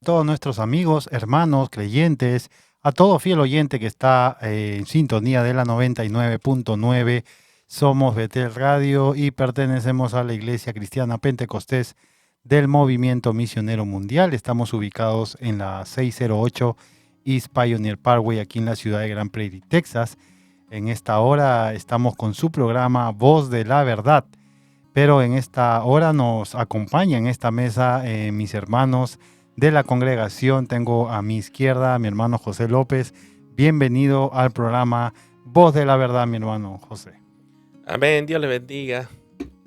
todos nuestros amigos, hermanos, creyentes, a todo fiel oyente que está en sintonía de la 99.9. Somos Betel Radio y pertenecemos a la Iglesia Cristiana Pentecostés del Movimiento Misionero Mundial. Estamos ubicados en la 608 East Pioneer Parkway, aquí en la ciudad de Grand Prairie, Texas. En esta hora estamos con su programa Voz de la Verdad. Pero en esta hora nos acompaña en esta mesa mis hermanos de la congregación. Tengo a mi izquierda a mi hermano José López. Bienvenido al programa Voz de la Verdad, mi hermano José. Amén, Dios le bendiga,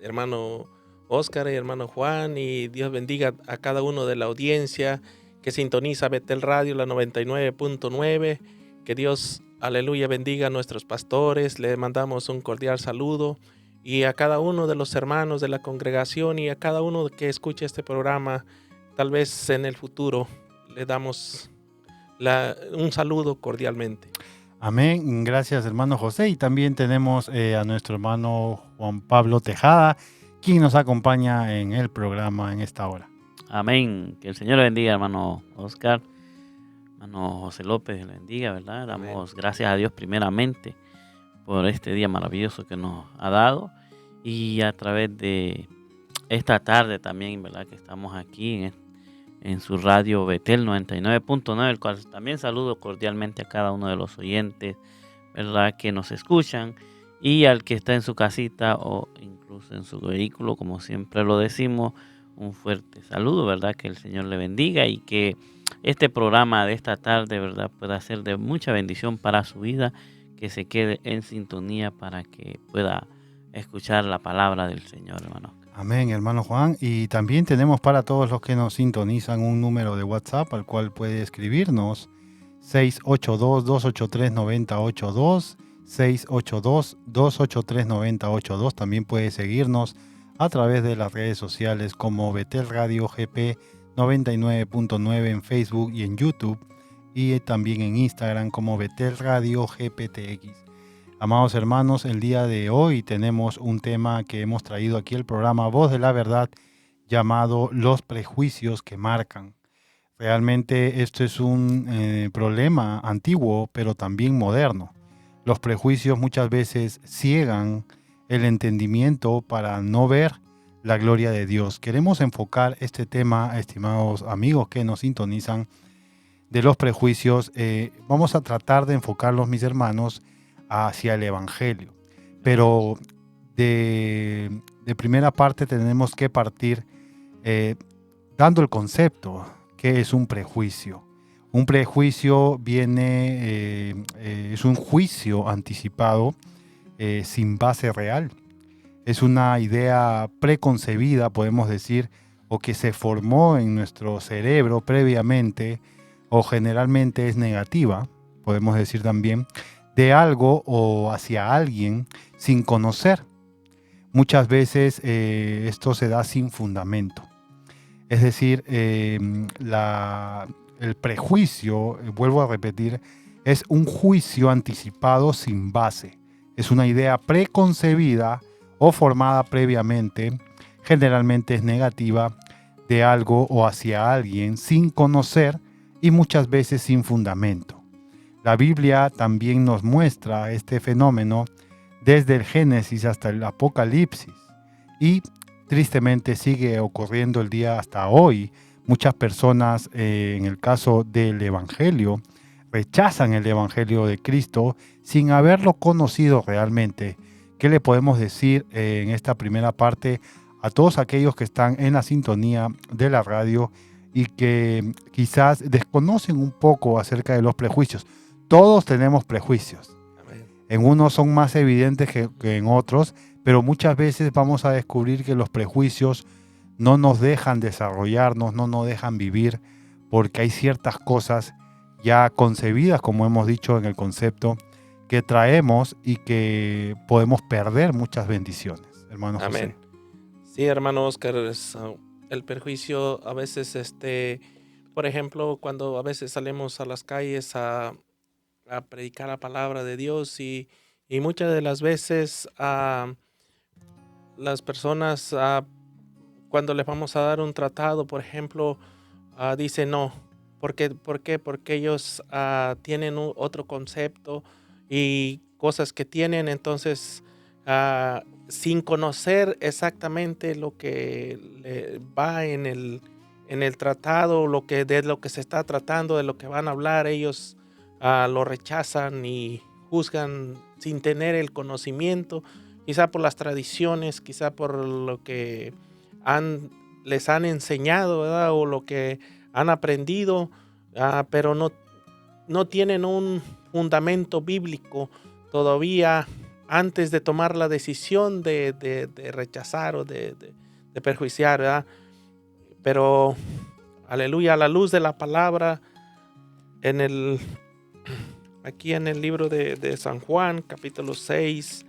hermano Óscar y hermano Juan, y Dios bendiga a cada uno de la audiencia que sintoniza Betel Radio, la 99.9. Que Dios, aleluya, bendiga a nuestros pastores. Le mandamos un cordial saludo. Y a cada uno de los hermanos de la congregación y a cada uno que escuche este programa, tal vez en el futuro, le damos un saludo cordialmente. Amén, gracias hermano José. Y también tenemos a nuestro hermano Juan Pablo Tejada, quien nos acompaña en el programa en esta hora. Amén, que el Señor le bendiga, hermano Oscar, hermano José López, le bendiga, ¿verdad? Damos gracias a Dios primeramente por este día maravilloso que nos ha dado, y a través de esta tarde también, ¿verdad? Que estamos aquí en su radio Betel 99.9, el cual también saludo cordialmente a cada uno de los oyentes, ¿verdad? Que nos escuchan, y al que está en su casita o incluso en su vehículo, como siempre lo decimos, un fuerte saludo, ¿verdad? Que el Señor le bendiga y que este programa de esta tarde, ¿verdad?, pueda ser de mucha bendición para su vida, que se quede en sintonía para que pueda escuchar la palabra del Señor, hermano. Amén, hermano Juan. Y también tenemos para todos los que nos sintonizan un número de WhatsApp al cual puede escribirnos 682-283-9082, 682-283-9082. También puede seguirnos a través de las redes sociales como Betel Radio GP 99.9 en Facebook y en YouTube, y también en Instagram como Betel Radio GPTX. Amados hermanos, el día de hoy tenemos un tema que hemos traído aquí al programa Voz de la Verdad, llamado Los prejuicios que marcan. Realmente esto es un problema antiguo, pero también moderno. Los prejuicios muchas veces ciegan el entendimiento para no ver la gloria de Dios. Queremos enfocar este tema, estimados amigos que nos sintonizan, de los prejuicios. Vamos a tratar de enfocarlos, mis hermanos, hacia el Evangelio. Pero de primera parte tenemos que partir dando el concepto. ¿Qué es un prejuicio? Un prejuicio es un juicio anticipado sin base real. Es una idea preconcebida, podemos decir, o que se formó en nuestro cerebro previamente, o generalmente es negativa, podemos decir también, de algo o hacia alguien sin conocer. Muchas veces esto se da sin fundamento. Es decir, el prejuicio, vuelvo a repetir, es un juicio anticipado sin base. Es una idea preconcebida o formada previamente, generalmente es negativa, de algo o hacia alguien sin conocer y muchas veces sin fundamento. La Biblia también nos muestra este fenómeno desde el Génesis hasta el Apocalipsis, y tristemente sigue ocurriendo el día hasta hoy. Muchas personas, en el caso del Evangelio, rechazan el Evangelio de Cristo sin haberlo conocido realmente. ¿Qué le podemos decir en esta primera parte a todos aquellos que están en la sintonía de la radio y que quizás desconocen un poco acerca de los prejuicios? Todos tenemos prejuicios. Amén. En unos son más evidentes que en otros, pero muchas veces vamos a descubrir que los prejuicios no nos dejan desarrollarnos, no nos dejan vivir, porque hay ciertas cosas ya concebidas, como hemos dicho en el concepto, que traemos y que podemos perder muchas bendiciones, hermano José. Amén. Sí, hermano Oscar, el perjuicio a veces, por ejemplo, cuando a veces salimos a las calles a predicar la palabra de Dios, y muchas de las veces las personas, cuando les vamos a dar un tratado, por ejemplo, dicen no, ¿Por qué? Porque ellos tienen otro concepto y cosas que tienen, entonces sin conocer exactamente lo que va en el tratado, de lo que se está tratando, de lo que van a hablar, ellos lo rechazan y juzgan sin tener el conocimiento, quizá por las tradiciones, quizá por lo que les han enseñado, ¿verdad? O lo que han aprendido, pero no tienen un fundamento bíblico todavía antes de tomar la decisión de rechazar o de perjuiciar, ¿verdad? Pero, aleluya, a la luz de la palabra, aquí en el libro de San Juan, capítulo 6,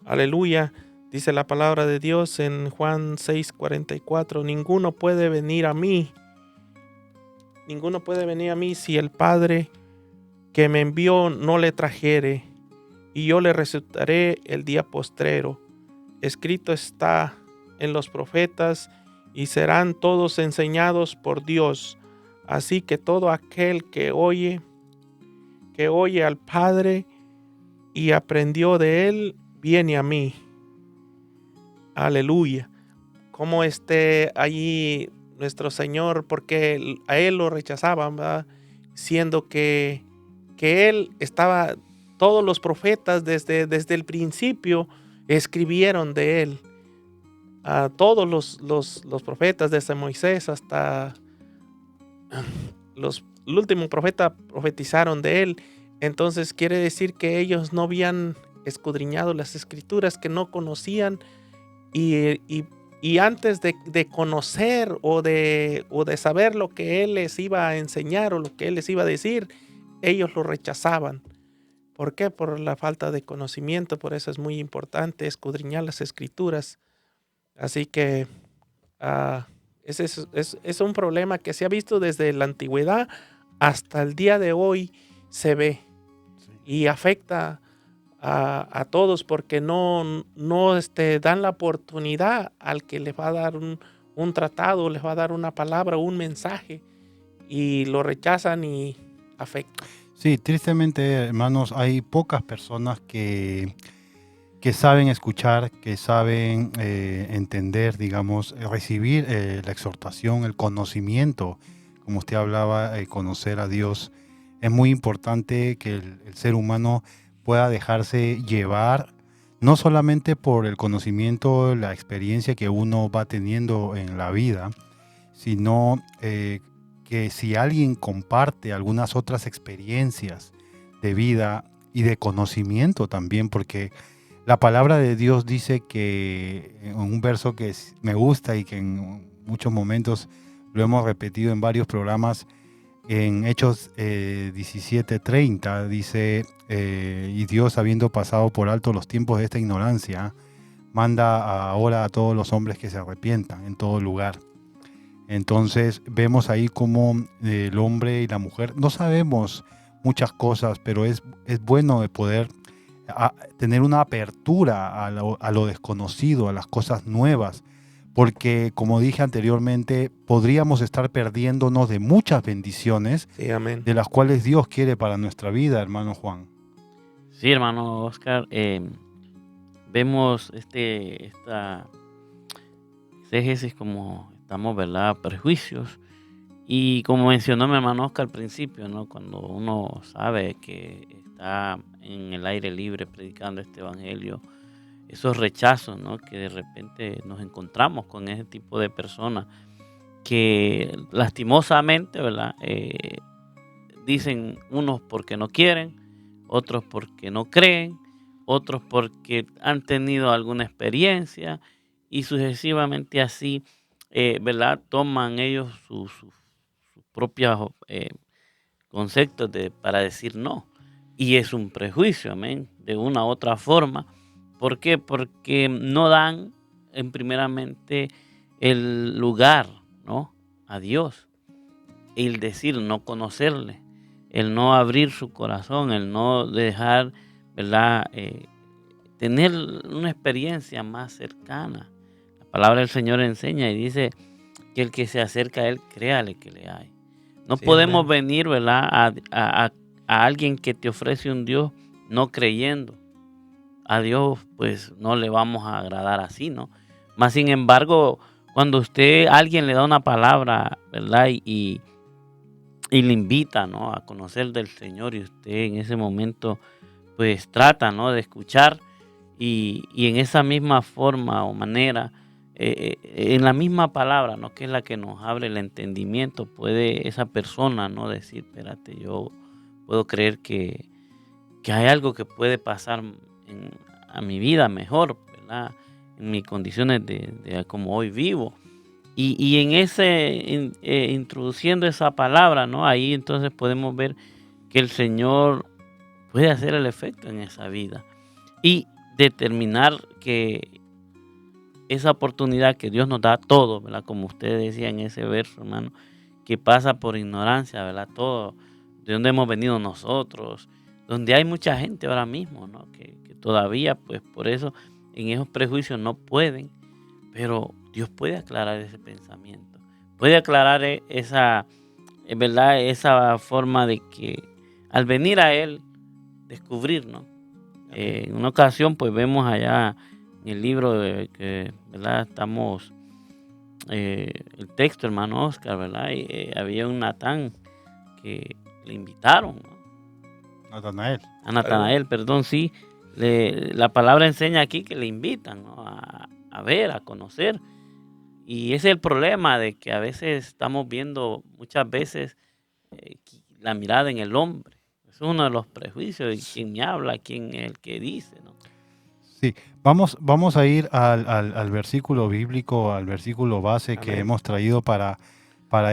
aleluya, dice la palabra de Dios en Juan 6:44, ninguno puede venir a mí si el Padre que me envió no le trajere, y yo le resucitaré el día postrero. Escrito está en los profetas, y serán todos enseñados por Dios. Así que todo aquel que oye al Padre y aprendió de él, viene a mí. Aleluya. Como allí nuestro Señor, porque a él lo rechazaban, ¿verdad? Siendo que él estaba, todos los profetas desde el principio escribieron de él. Todos los profetas, desde Moisés hasta el último profeta, profetizaron de él. Entonces quiere decir que ellos no habían escudriñado las escrituras, que no conocían, y antes de conocer o de saber lo que él les iba a enseñar o lo que él les iba a decir, ellos lo rechazaban. ¿Por qué? Por la falta de conocimiento. Por eso es muy importante escudriñar las escrituras. Así que ese es un problema que se ha visto desde la antigüedad hasta el día de hoy, se ve y afecta a todos, porque no dan la oportunidad al que les va a dar un tratado, les va a dar una palabra, un mensaje, y lo rechazan y afecta. Sí, tristemente, hermanos, hay pocas personas que saben escuchar, que saben entender, digamos, recibir la exhortación, el conocimiento. Como usted hablaba, conocer a Dios. Es muy importante que el ser humano pueda dejarse llevar, no solamente por el conocimiento, la experiencia que uno va teniendo en la vida, sino que si alguien comparte algunas otras experiencias de vida y de conocimiento también, porque la palabra de Dios dice que, en un verso que me gusta y que en muchos momentos lo hemos repetido en varios programas, en Hechos 17:30, dice, y Dios, habiendo pasado por alto los tiempos de esta ignorancia, manda ahora a todos los hombres que se arrepientan en todo lugar. Entonces vemos ahí como el hombre y la mujer, no sabemos muchas cosas, pero es bueno de poder tener una apertura a lo desconocido, a las cosas nuevas, porque como dije anteriormente, podríamos estar perdiéndonos de muchas bendiciones, Sí, amén, de las cuales Dios quiere para nuestra vida, hermano Juan. Sí, hermano Oscar, vemos esta exégesis como estamos, ¿verdad? Prejuicios. Y como mencionó mi hermano Oscar al principio, ¿no? Cuando uno sabe que está en el aire libre predicando este evangelio, esos rechazos, ¿no? Que de repente nos encontramos con ese tipo de personas que lastimosamente, ¿verdad? Dicen unos porque no quieren, otros porque no creen, otros porque han tenido alguna experiencia y sucesivamente así, ¿verdad? Toman ellos sus propios conceptos para decir no. Y es un prejuicio, amén, de una u otra forma. ¿Por qué? Porque no dan primeramente el lugar, ¿no? A Dios. El decir no conocerle, el no abrir su corazón, el no dejar, ¿verdad? Tener una experiencia más cercana. La palabra del Señor enseña y dice que el que se acerca a Él, créale que le hay. No Sí, podemos amén. venir, ¿verdad?, a alguien que te ofrece un Dios no creyendo. A Dios, pues, no le vamos a agradar así, ¿no? Más sin embargo, cuando alguien le da una palabra, ¿verdad? Y le invita, ¿no?, a conocer del Señor, y usted en ese momento, pues, trata, ¿no?, de escuchar, y en esa misma forma o manera, en la misma palabra, ¿no?, que es la que nos abre el entendimiento, puede esa persona, ¿no?, decir: espérate, yo puedo creer que hay algo que puede pasar a mi vida mejor, ¿verdad?, en mis condiciones de como hoy vivo. Y en introduciendo esa palabra, ¿no?, ahí entonces podemos ver que el Señor puede hacer el efecto en esa vida y determinar que esa oportunidad que Dios nos da a todos, ¿verdad?, como usted decía en ese verso, hermano, que pasa por ignorancia, ¿verdad?, todo, de dónde hemos venido nosotros, donde hay mucha gente ahora mismo, ¿no?, que todavía, pues, por eso en esos prejuicios no pueden, pero Dios puede aclarar ese pensamiento, puede aclarar ¿verdad?, esa forma de que al venir a Él, descubrir, ¿no? En una ocasión, pues, vemos allá en el libro que, ¿verdad?, estamos, el texto, hermano Oscar, ¿verdad? Y, había un Natán que le invitaron, ¿no?, Natanael. a Natanael, perdón, sí. La palabra enseña aquí que le invitan, ¿no?, a ver, a conocer. Y ese es el problema, de que a veces estamos viendo muchas veces la mirada en el hombre. Es uno de los prejuicios de quién me habla, quién es el que dice, ¿no? Sí, vamos a ir al versículo bíblico, al versículo base que Amén. hemos traído para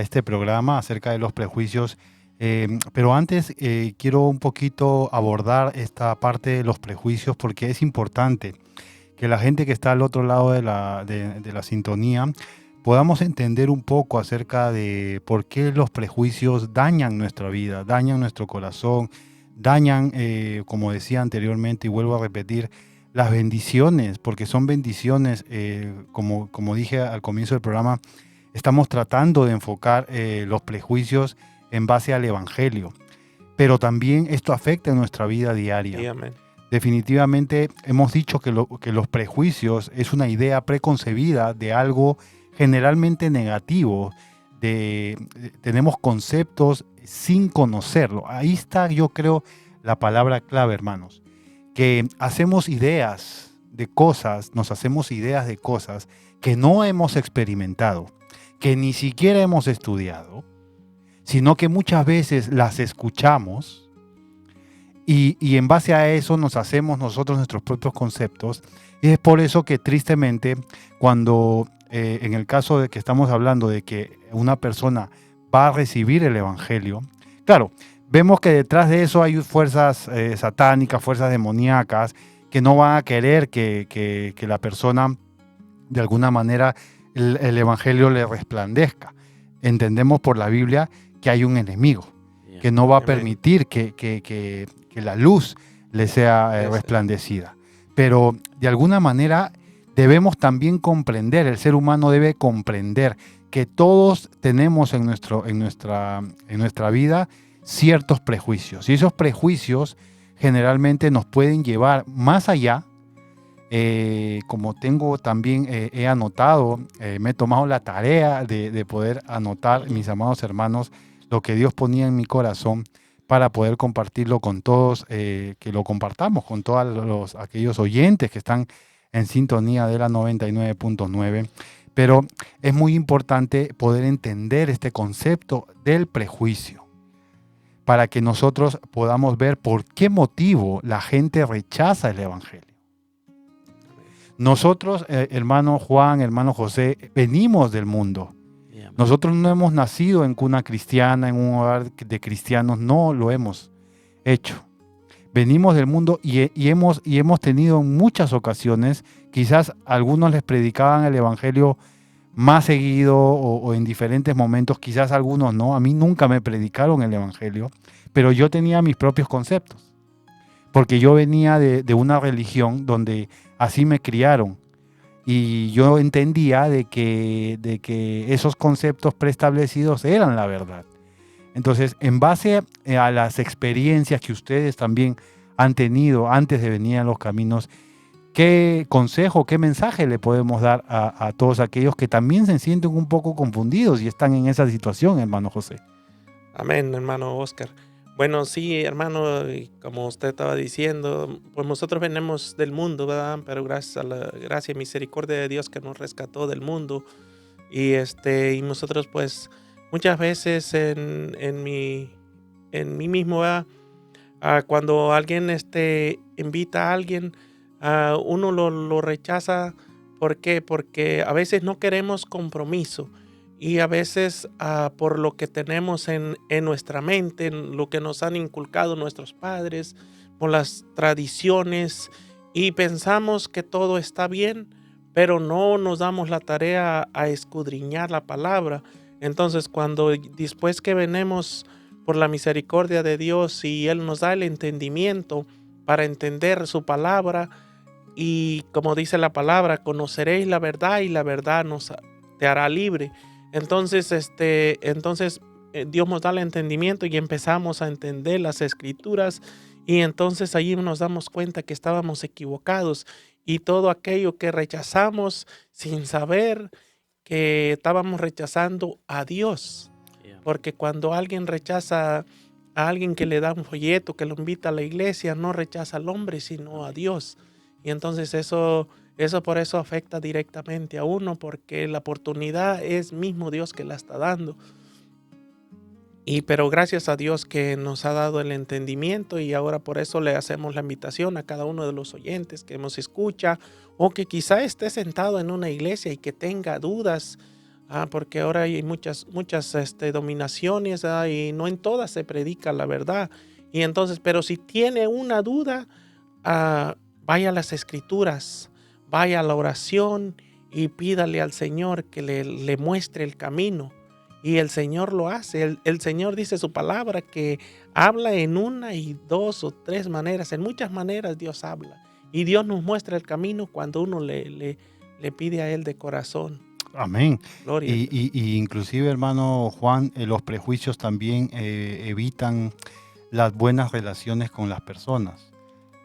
este programa acerca de los prejuicios. Pero antes quiero un poquito abordar esta parte de los prejuicios, porque es importante que la gente que está al otro lado de la sintonía podamos entender un poco acerca de por qué los prejuicios dañan nuestra vida, dañan nuestro corazón, dañan, como decía anteriormente y vuelvo a repetir, las bendiciones, porque son bendiciones, como dije al comienzo del programa, estamos tratando de enfocar los prejuicios en base al Evangelio, pero también esto afecta en nuestra vida diaria. Sí, amén. Definitivamente hemos dicho que los prejuicios es una idea preconcebida de algo generalmente negativo, tenemos conceptos sin conocerlo. Ahí está, yo creo, la palabra clave, hermanos, que hacemos ideas de cosas, nos hacemos ideas de cosas que no hemos experimentado, que ni siquiera hemos estudiado, sino que muchas veces las escuchamos y en base a eso nos hacemos nosotros nuestros propios conceptos. Y es por eso que tristemente, cuando en el caso de que estamos hablando de que una persona va a recibir el Evangelio, claro, vemos que detrás de eso hay fuerzas satánicas, fuerzas demoníacas, que no van a querer que la persona, de alguna manera, el Evangelio le resplandezca. Entendemos por la Biblia que hay un enemigo, que no va a permitir que la luz le sea resplandecida. Pero de alguna manera debemos también comprender, el ser humano debe comprender que todos tenemos en nuestra vida ciertos prejuicios. Y esos prejuicios generalmente nos pueden llevar más allá. Como tengo también, he anotado, me he tomado la tarea de poder anotar, mis amados hermanos, lo que Dios ponía en mi corazón para poder compartirlo con todos, que lo compartamos con todos aquellos oyentes que están en sintonía de la 99.9. Pero es muy importante poder entender este concepto del prejuicio para que nosotros podamos ver por qué motivo la gente rechaza el Evangelio. Nosotros, hermano Juan, hermano José, venimos del mundo. Nosotros no hemos nacido en cuna cristiana, en un hogar de cristianos, no lo hemos hecho. Venimos del mundo y hemos tenido en muchas ocasiones, quizás algunos les predicaban el Evangelio más seguido o en diferentes momentos, quizás algunos no. A mí nunca me predicaron el Evangelio, pero yo tenía mis propios conceptos, porque yo venía de una religión donde así me criaron. Y yo entendía de que esos conceptos preestablecidos eran la verdad. Entonces, en base a las experiencias que ustedes también han tenido antes de venir a los caminos, ¿qué consejo, qué mensaje le podemos dar a todos aquellos que también se sienten un poco confundidos y están en esa situación, hermano José? Amén, hermano Oscar. Bueno, sí, hermano, y como usted estaba diciendo, pues nosotros venimos del mundo, ¿verdad? Pero gracias a la gracia y misericordia de Dios que nos rescató del mundo. Y nosotros, pues, muchas veces en mí mismo, ¿verdad? Cuando alguien invita a alguien, uno lo rechaza. ¿Por qué? Porque a veces no queremos compromiso. Y a veces por lo que tenemos en nuestra mente, en lo que nos han inculcado nuestros padres, por las tradiciones, y pensamos que todo está bien, pero no nos damos la tarea a escudriñar la palabra. Entonces, cuando después que venimos por la misericordia de Dios y Él nos da el entendimiento para entender su palabra, y como dice la palabra, conoceréis la verdad y la verdad te hará libre. Entonces, Dios nos da el entendimiento y empezamos a entender las escrituras, y entonces allí nos damos cuenta que estábamos equivocados y todo aquello que rechazamos sin saber que estábamos rechazando a Dios. Porque cuando alguien rechaza a alguien que le da un folleto, que lo invita a la iglesia, no rechaza al hombre, sino a Dios. Y entonces eso por eso afecta directamente a uno, porque la oportunidad es mismo Dios que la está dando. Pero gracias a Dios que nos ha dado el entendimiento, y ahora por eso le hacemos la invitación a cada uno de los oyentes que nos escucha, o que quizá esté sentado en una iglesia y que tenga dudas, porque ahora hay muchas dominaciones, y no en todas se predica la verdad. Y entonces, pero si tiene una duda, vaya a las escrituras, vaya a la oración y pídale al Señor que le muestre el camino. Y el Señor lo hace. El Señor dice su palabra que habla en una y dos o tres maneras. En muchas maneras Dios habla. Y Dios nos muestra el camino cuando uno le pide a Él de corazón. Amén. Gloria. Y inclusive, hermano Juan, los prejuicios también evitan las buenas relaciones con las personas.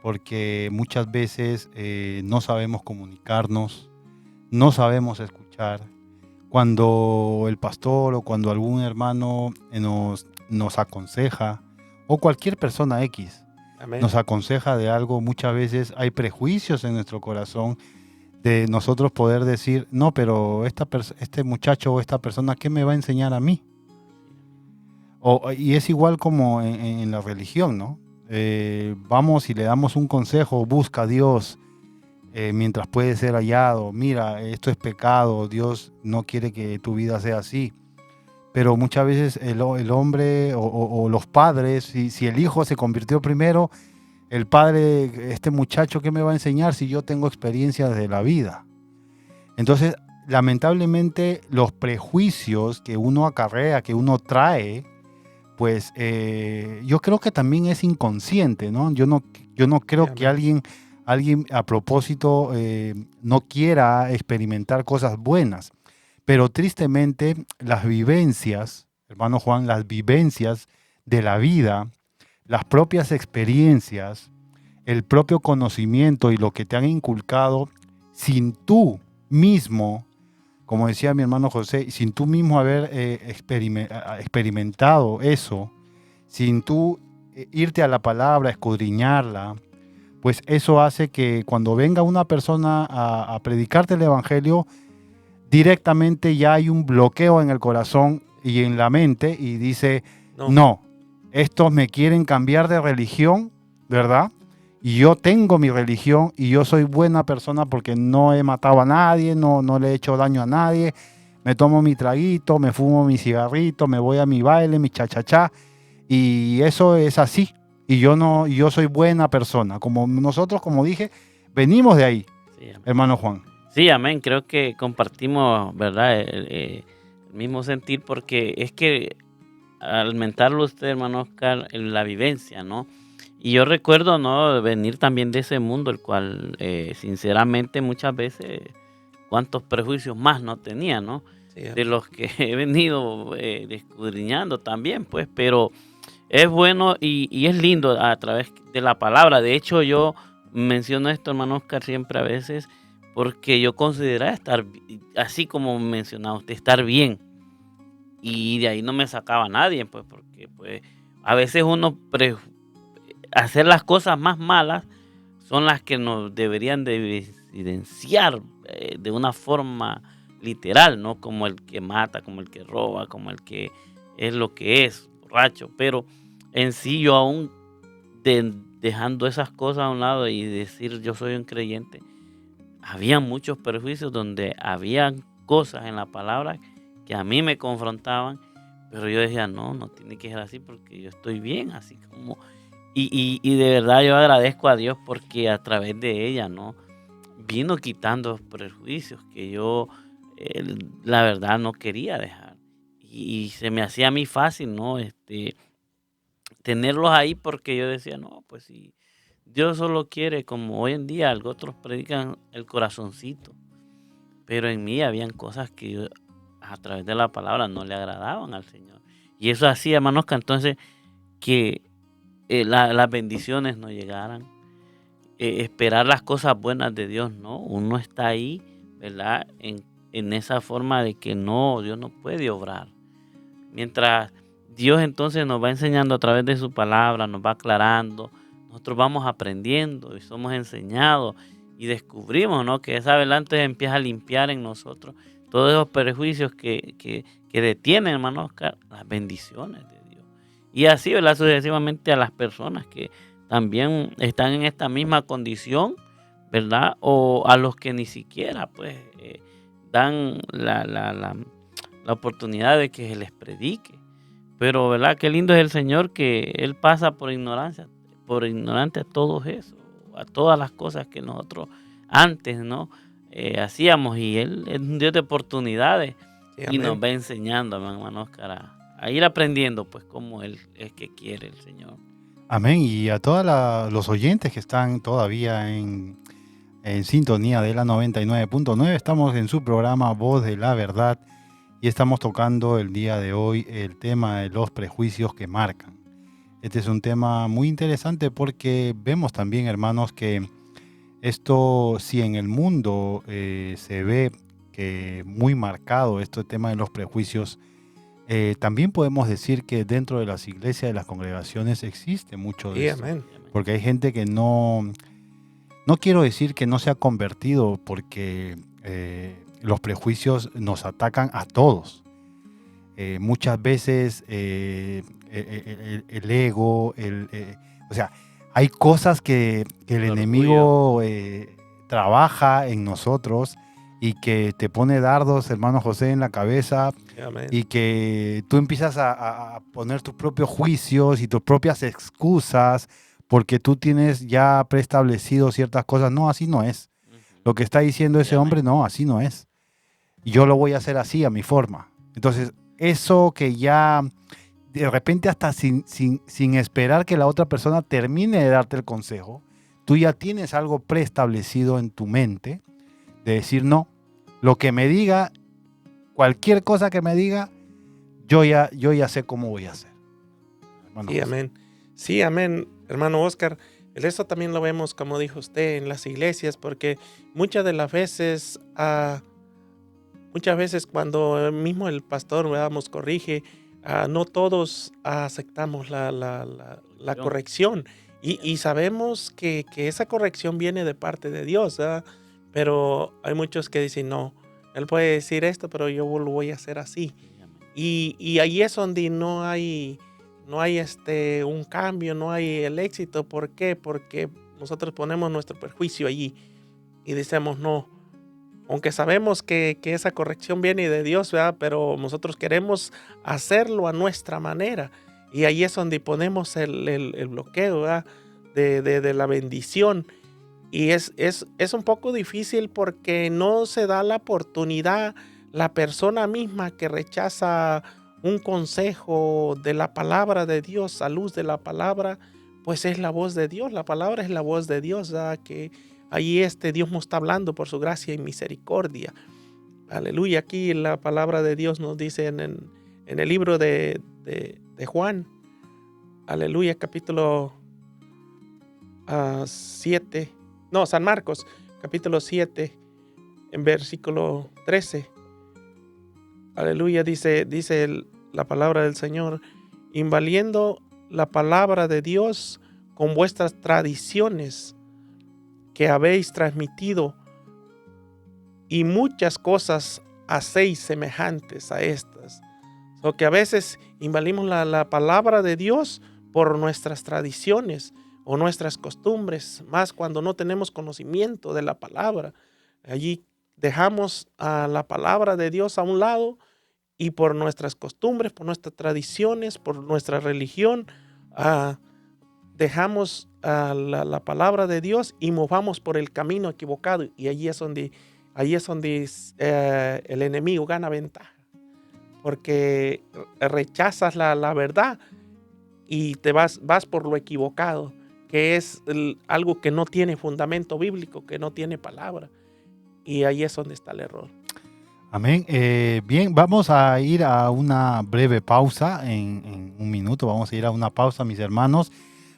Porque muchas veces no sabemos comunicarnos, no sabemos escuchar. Cuando el pastor o cuando algún hermano nos aconseja, o cualquier persona X, Amén, nos aconseja de algo, muchas veces hay prejuicios en nuestro corazón de nosotros poder decir, no, pero este muchacho o esta persona, ¿qué me va a enseñar a mí? Y es igual como en la religión, ¿no? Vamos y le damos un consejo, busca a Dios mientras puede ser hallado. Mira, esto es pecado, Dios no quiere que tu vida sea así. Pero muchas veces el hombre o los padres, si el hijo se convirtió primero, el padre, este muchacho, ¿qué me va a enseñar si yo tengo experiencias de la vida? Entonces, lamentablemente, los prejuicios que uno acarrea, que uno trae, pues yo creo que también es inconsciente, ¿no? Yo no creo que alguien a propósito no quiera experimentar cosas buenas. Pero tristemente las vivencias, hermano Juan, las vivencias de la vida, las propias experiencias, el propio conocimiento y lo que te han inculcado, sin tú mismo, como decía mi hermano José, sin tú mismo haber experimentado eso, sin tú irte a la palabra, escudriñarla, pues eso hace que cuando venga una persona a predicarte el evangelio, directamente ya hay un bloqueo en el corazón y en la mente y dice, no, estos me quieren cambiar de religión, ¿verdad? Y yo tengo mi religión y yo soy buena persona porque no he matado a nadie, no le he hecho daño a nadie, me tomo mi traguito, me fumo mi cigarrito, me voy a mi baile, mi cha-cha-cha, y eso es así. Y yo soy buena persona. Como nosotros, como dije, venimos de ahí, sí, hermano Juan. Sí, amén. Creo que compartimos, ¿verdad? El mismo sentir, porque es que al mentarlo usted, hermano Oscar, la vivencia, ¿no? Y yo recuerdo, ¿no?, venir también de ese mundo, el cual, sinceramente, muchas veces, cuántos prejuicios más no tenía, ¿no? Sí, de los que he venido escudriñando también, pues, pero es bueno y es lindo a través de la palabra. De hecho, yo menciono esto, hermano Oscar, siempre a veces, porque yo consideraba estar, así como mencionaba usted, estar bien. Y de ahí no me sacaba nadie, pues, porque pues, a veces hacer las cosas más malas son las que nos deberían de evidenciar de una forma literal, ¿no? Como el que mata, como el que roba, como el que es lo que es, borracho. Pero en sí yo aún dejando esas cosas a un lado y decir yo soy un creyente, había muchos perjuicios donde habían cosas en la palabra que a mí me confrontaban, pero yo decía, no tiene que ser así porque yo estoy bien, así como... Y de verdad yo agradezco a Dios porque a través de ella, ¿no? Vino quitando prejuicios que yo, la verdad, no quería dejar. Y se me hacía a mí fácil, ¿no? Tenerlos ahí porque yo decía, no, pues si Dios solo quiere, como hoy en día, otros predican el corazoncito. Pero en mí habían cosas que yo, a través de la palabra no le agradaban al Señor. Y eso hacía, hermanos, que entonces que las bendiciones no llegaran. Esperar las cosas buenas de Dios, ¿no? Uno está ahí, ¿verdad? En esa forma de que no, Dios no puede obrar. Mientras Dios entonces nos va enseñando a través de su palabra, nos va aclarando, nosotros vamos aprendiendo y somos enseñados y descubrimos, ¿no? Que esa verdad entonces empieza a limpiar en nosotros todos esos prejuicios que detienen, hermano Oscar, las bendiciones de Dios. Y así, ¿verdad? Sucesivamente a las personas que también están en esta misma condición, ¿verdad? O a los que ni siquiera, pues, dan la oportunidad de que se les predique. Pero, ¿verdad? Qué lindo es el Señor que Él pasa por ignorante a todo eso, a todas las cosas que nosotros antes, ¿no? Hacíamos, y Él es un Dios de oportunidades. sí, Y nos amén. va enseñando, hermano Oscar, a ir aprendiendo, pues, como Él es que quiere el Señor. Amén. Y a todos los oyentes que están todavía en sintonía de la 99.9, estamos en su programa Voz de la Verdad y estamos tocando el día de hoy el tema de los prejuicios que marcan. Este es un tema muy interesante porque vemos también, hermanos, que esto, si en el mundo se ve que muy marcado este tema de los prejuicios, también podemos decir que dentro de las iglesias, de las congregaciones, existe mucho de Sí, esto. amén. Porque hay gente que no quiero decir que no se ha convertido, porque los prejuicios nos atacan a todos. Muchas veces el ego, o sea, hay cosas que el El enemigo trabaja en nosotros y que te pone dardos, hermano José, en la cabeza, Sí, amén. y que tú empiezas a poner tus propios juicios y tus propias excusas porque tú tienes ya preestablecido ciertas cosas. No, así no es. Lo que está diciendo ese hombre, no, así no es. Y yo lo voy a hacer así, a mi forma. Entonces, eso que ya de repente hasta sin esperar que la otra persona termine de darte el consejo, tú ya tienes algo preestablecido en tu mente de decir, no, lo que me diga, cualquier cosa que me diga, yo ya sé cómo voy a hacer. Hermano Sí, José. amén. Sí, amén, hermano Oscar. Eso también lo vemos, como dijo usted, en las iglesias, porque muchas de las veces, muchas veces cuando mismo el pastor, ¿verdad?, nos corrige, no todos aceptamos la corrección. Y sabemos que esa corrección viene de parte de Dios, ¿verdad? Pero hay muchos que dicen, no, él puede decir esto, pero yo lo voy a hacer así. Y ahí es donde no hay un cambio, no hay el éxito. ¿Por qué? Porque nosotros ponemos nuestro perjuicio allí y decimos no. Aunque sabemos que esa corrección viene de Dios, ¿verdad? Pero nosotros queremos hacerlo a nuestra manera. Y ahí es donde ponemos el bloqueo, ¿verdad?, de la bendición. Y es un poco difícil porque no se da la oportunidad. La persona misma que rechaza un consejo de la palabra de Dios, a luz de la palabra, pues es la voz de Dios. La palabra es la voz de Dios, ¿verdad? Que ahí Dios nos está hablando por su gracia y misericordia. Aleluya. Aquí la palabra de Dios nos dice en el libro de Juan, aleluya, capítulo 7, no, San Marcos, capítulo 7, en versículo 13. Aleluya, dice la palabra del Señor: invaliendo la palabra de Dios con vuestras tradiciones que habéis transmitido, y muchas cosas hacéis semejantes a estas. O que a veces invalimos la palabra de Dios por nuestras tradiciones o nuestras costumbres, más cuando no tenemos conocimiento de la palabra. Allí dejamos a la palabra de Dios a un lado, y por nuestras costumbres, por nuestras tradiciones, por nuestra religión, dejamos la palabra de Dios y movamos por el camino equivocado, y allí es donde el enemigo gana ventaja, porque rechazas la verdad y te vas por lo equivocado, que es algo que no tiene fundamento bíblico, que no tiene palabra, y ahí es donde está el error. Amén. Bien, vamos a ir a una breve pausa en un minuto. Vamos a ir a una pausa, mis hermanos.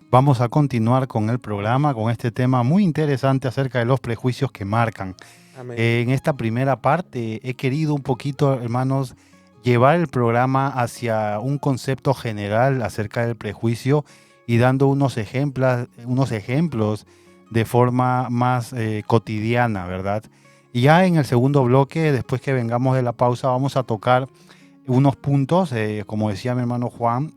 Vamos a continuar con el programa, con este tema muy interesante acerca de los prejuicios que marcan. Amén. En esta primera parte he querido un poquito, hermanos, llevar el programa hacia un concepto general acerca del prejuicio y dando unos ejemplos de forma más cotidiana, ¿verdad? Y ya en el segundo bloque, después que vengamos de la pausa, vamos a tocar unos puntos, como decía mi hermano Juan,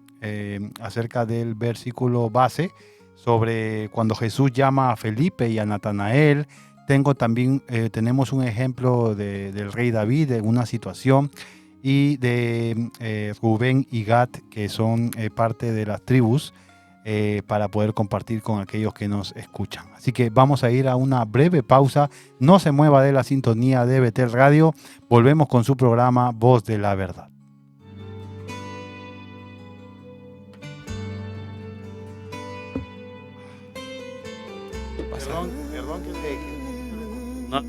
acerca del versículo base, sobre cuando Jesús llama a Felipe y a Natanael. Tenemos un ejemplo del rey David en una situación, y de Rubén y Gad, que son parte de las tribus, para poder compartir con aquellos que nos escuchan. Así que vamos a ir a una breve pausa. No se mueva de la sintonía de Betel Radio. Volvemos con su programa Voz de la Verdad. Perdón que No.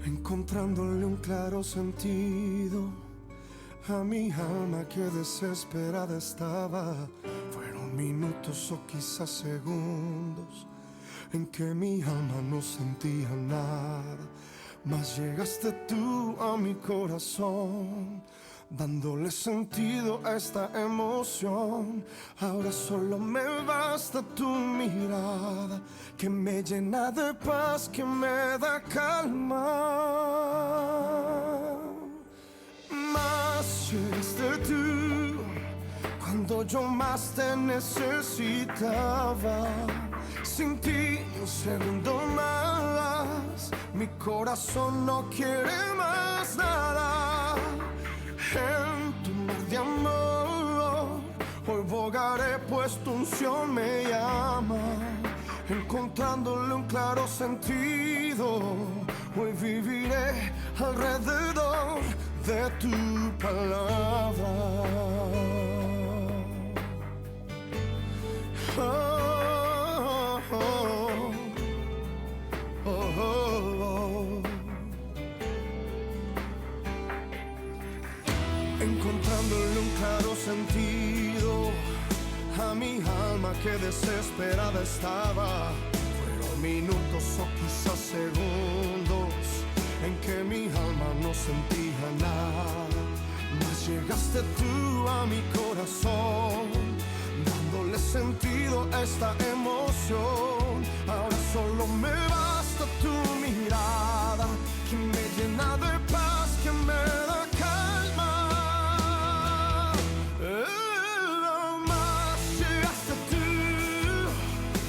Encontrándole un claro sentido a mi alma que desesperada estaba. Fueron minutos o quizás segundos en que mi alma no sentía nada, mas llegaste tú a mi corazón, dándole sentido a esta emoción. Ahora solo me basta tu mirada, que me llena de paz, que me da calma. Más llegaste tú cuando yo más te necesitaba. Sin ti un segundo más, mi corazón no quiere más nada. En tu mar de amor hoy bogaré, pues tu unción me llama. Encontrándole un claro sentido, hoy viviré alrededor de tu palabra. Oh, oh, oh, oh, oh. Encontrándole un claro sentido a mi alma que desesperada estaba. Fueron minutos o quizás segundos en que mi alma no sentía nada, mas llegaste tú a mi corazón, dándole sentido a esta emoción. Ahora solo me basta tu mirada, que me llena de paz, que me da calma. Más llegaste tú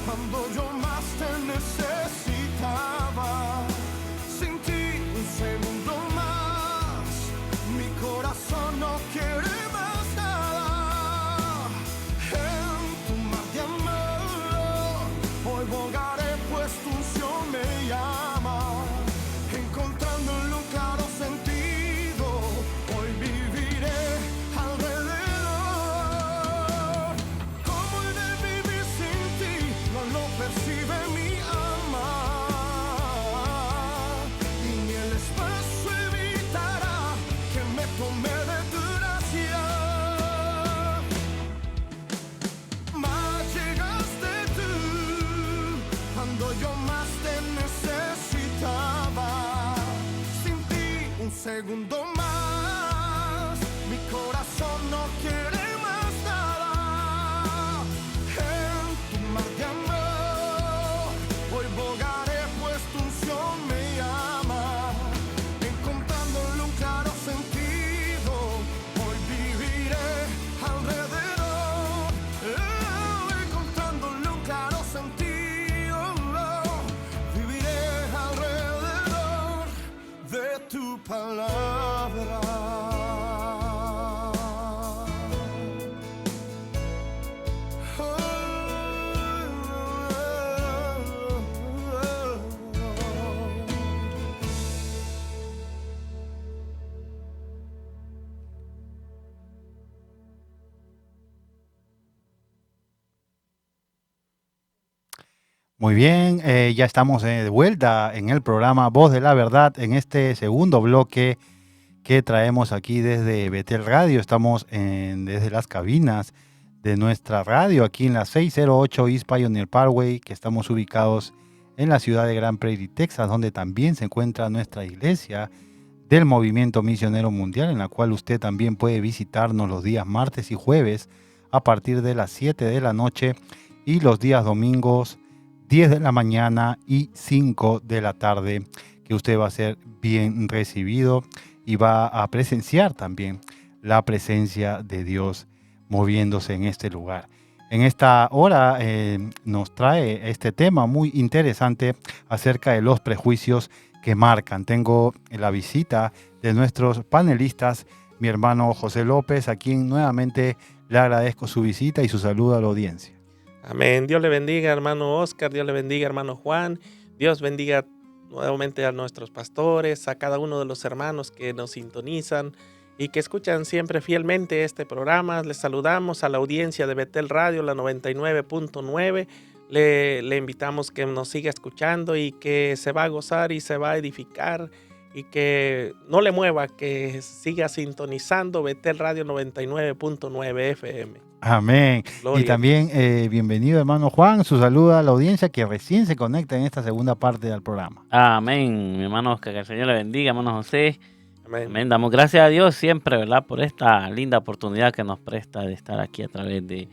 cuando yo más te necesitaba. Sin ti un segundo más, mi corazón no quiere más nada. En tu mar de amor hoy bogaré, pues tu unción me llama. segundo más. Mi corazón no quiere más nada. En tu mar de amor hoy bogaré, pues tu unción me llama, encontrándole un claro sentido. Hoy viviré alrededor, encontrándole un claro sentido. Viviré alrededor de tu palabra. Muy bien, ya estamos de vuelta en el programa Voz de la Verdad, en este segundo bloque que traemos aquí desde Betel Radio. Estamos desde las cabinas de nuestra radio, aquí en la 608 East Pioneer Parkway, que estamos ubicados en la ciudad de Grand Prairie, Texas, donde también se encuentra nuestra iglesia del Movimiento Misionero Mundial, en la cual usted también puede visitarnos los días martes y jueves a partir de las 7 de la noche y los días domingos 10 de la mañana y 5 de la tarde, que usted va a ser bien recibido y va a presenciar también la presencia de Dios moviéndose en este lugar. En esta hora nos trae este tema muy interesante acerca de los prejuicios que marcan. Tengo la visita de nuestros panelistas, mi hermano José López, a quien nuevamente le agradezco su visita y su saludo a la audiencia. Amén. Dios le bendiga, hermano Oscar. Dios le bendiga, hermano Juan. Dios bendiga nuevamente a nuestros pastores, a cada uno de los hermanos que nos sintonizan y que escuchan siempre fielmente este programa. Les saludamos a la audiencia de Betel Radio, la 99.9. Le invitamos que nos siga escuchando y que se va a gozar y se va a edificar y que no le mueva, que siga sintonizando Betel Radio 99.9 FM. Amén. Gloria. Y también bienvenido, hermano Juan, su saludo a la audiencia que recién se conecta en esta segunda parte del programa. Amén, mi hermano Oscar, que el Señor le bendiga, hermano José. Amén. Amén. Damos gracias a Dios siempre, ¿verdad? Por esta linda oportunidad que nos presta de estar aquí a través de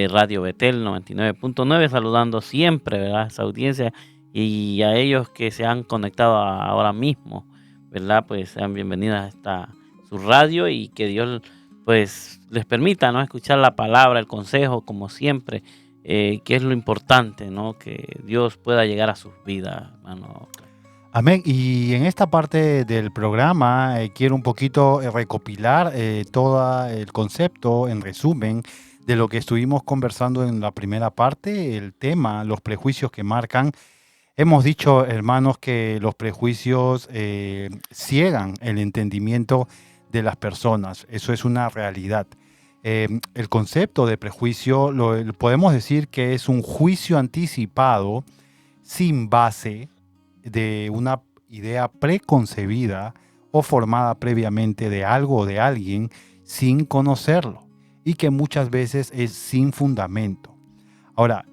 Radio Betel 99.9, saludando siempre, ¿verdad? A esa audiencia y a ellos que se han conectado ahora mismo, ¿verdad? Pues sean bienvenidas a esta su radio y que Dios pues les permita, ¿no?, escuchar la palabra, el consejo, como siempre, que es lo importante, ¿no?, que Dios pueda llegar a sus vidas, hermano. Amén. Y en esta parte del programa quiero un poquito recopilar todo el concepto, en resumen, de lo que estuvimos conversando en la primera parte, el tema, los prejuicios que marcan. Hemos dicho, hermanos, que los prejuicios ciegan el entendimiento de las personas. Eso es una realidad. El concepto de prejuicio podemos decir que es un juicio anticipado sin base de una idea preconcebida o formada previamente de algo o de alguien sin conocerlo y que muchas veces es sin fundamento. Ahora,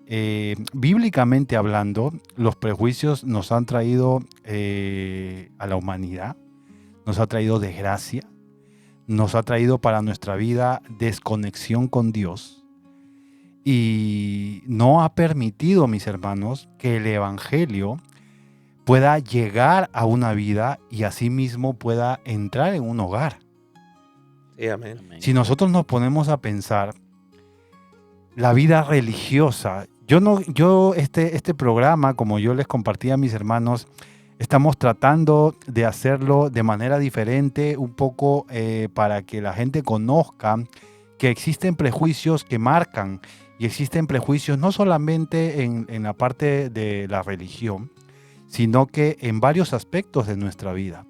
bíblicamente hablando, los prejuicios nos han traído a la humanidad, nos ha traído desgracia, nos ha traído para nuestra vida desconexión con Dios y no ha permitido, mis hermanos, que el Evangelio pueda llegar a una vida y asimismo pueda entrar en un hogar. Sí, amén. Si nosotros nos ponemos a pensar, la vida religiosa, este programa, como yo les compartí a mis hermanos, estamos tratando de hacerlo de manera diferente, un poco para que la gente conozca que existen prejuicios que marcan y existen prejuicios no solamente en la parte de la religión, sino que en varios aspectos de nuestra vida.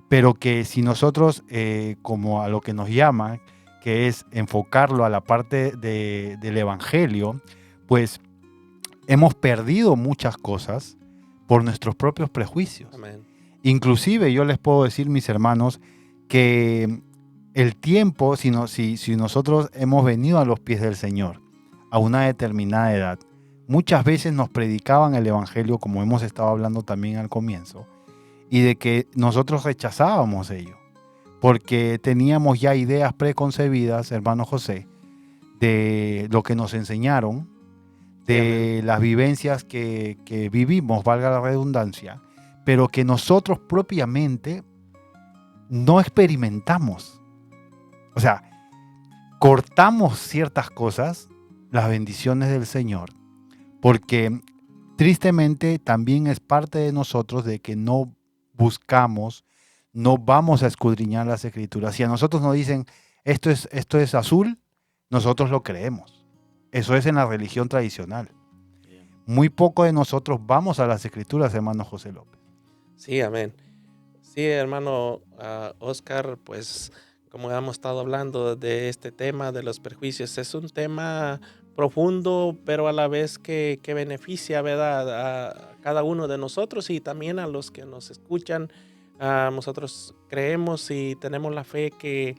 Pero que si nosotros, como a lo que nos llama, que es enfocarlo a la parte del Evangelio, pues hemos perdido muchas cosas por nuestros propios prejuicios. Amén. Inclusive yo les puedo decir, mis hermanos, que el tiempo, si nosotros hemos venido a los pies del Señor a una determinada edad, muchas veces nos predicaban el Evangelio, como hemos estado hablando también al comienzo, y de que nosotros rechazábamos ello. porque teníamos ya ideas preconcebidas, hermano José, de lo que nos enseñaron, de las vivencias que vivimos, valga la redundancia, pero que nosotros propiamente no experimentamos. O sea, cortamos ciertas cosas, las bendiciones del Señor, porque tristemente también es parte de nosotros de que no buscamos, no vamos a escudriñar las Escrituras. Si a nosotros nos dicen, esto es azul, nosotros lo creemos. Eso es en la religión tradicional. Muy poco de nosotros vamos a las Escrituras, hermano José López. Sí, amén. Sí, hermano Oscar, pues como hemos estado hablando de este tema de los prejuicios, es un tema profundo, pero a la vez que beneficia, ¿verdad?, a cada uno de nosotros y también a los que nos escuchan. Nosotros creemos y tenemos la fe que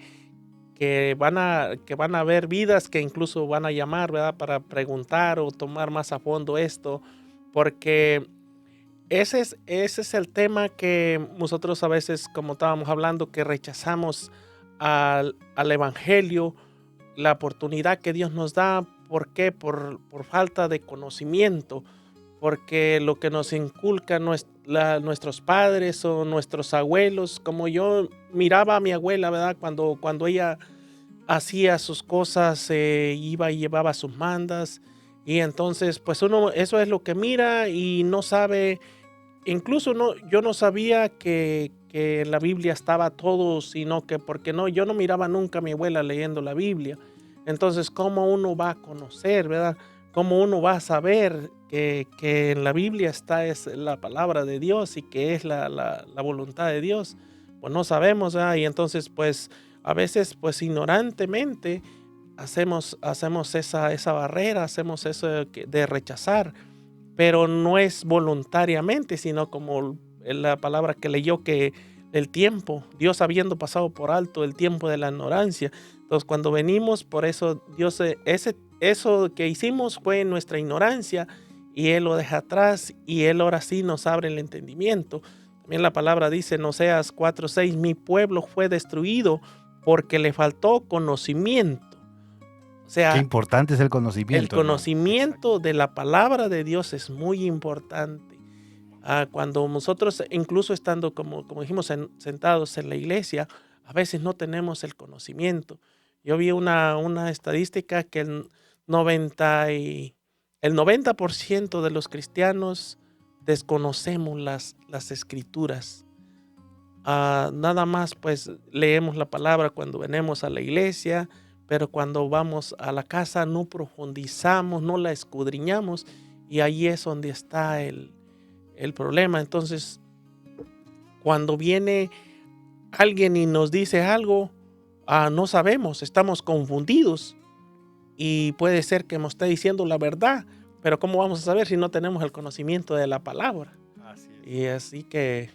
van a haber vidas que incluso van a llamar, ¿verdad?, para preguntar o tomar más a fondo esto, porque ese es el tema que nosotros a veces, como estábamos hablando, que rechazamos al Evangelio, la oportunidad que Dios nos da. ¿Por qué? Por falta de conocimiento, porque lo que nos inculcan nuestros padres o nuestros abuelos, como yo miraba a mi abuela, ¿verdad?, cuando ella hacía sus cosas, iba y llevaba sus mandas, y entonces pues uno eso es lo que mira y no sabe. Incluso yo no sabía que en la Biblia estaba todo, sino que porque yo no miraba nunca a mi abuela leyendo la Biblia. Entonces, ¿cómo uno va a conocer, verdad? ¿Cómo uno va a saber que en la Biblia es la palabra de Dios y que es la voluntad de Dios? Pues no sabemos, ¿verdad? Y entonces, pues, a veces, pues, ignorantemente hacemos esa barrera, hacemos eso de rechazar, pero no es voluntariamente, sino como la palabra que leyó, que el tiempo, Dios habiendo pasado por alto el tiempo de la ignorancia. Entonces, cuando venimos, por eso Dios, eso que hicimos fue en nuestra ignorancia y Él lo deja atrás y Él ahora sí nos abre el entendimiento. También la palabra dice en Oseas 4:6, mi pueblo fue destruido porque le faltó conocimiento. O sea, qué importante es el conocimiento. El conocimiento de la palabra de Dios es muy importante. Cuando nosotros, incluso estando, como dijimos, sentados en la iglesia, a veces no tenemos el conocimiento. Yo vi una estadística que el 90% de los cristianos desconocemos las escrituras. Nada más pues leemos la palabra cuando venimos a la iglesia, pero cuando vamos a la casa no profundizamos, no la escudriñamos, y ahí es donde está el problema. Entonces, cuando viene alguien y nos dice algo, no sabemos, estamos confundidos y puede ser que nos esté diciendo la verdad, pero ¿cómo vamos a saber si no tenemos el conocimiento de la palabra? Así es. Y así que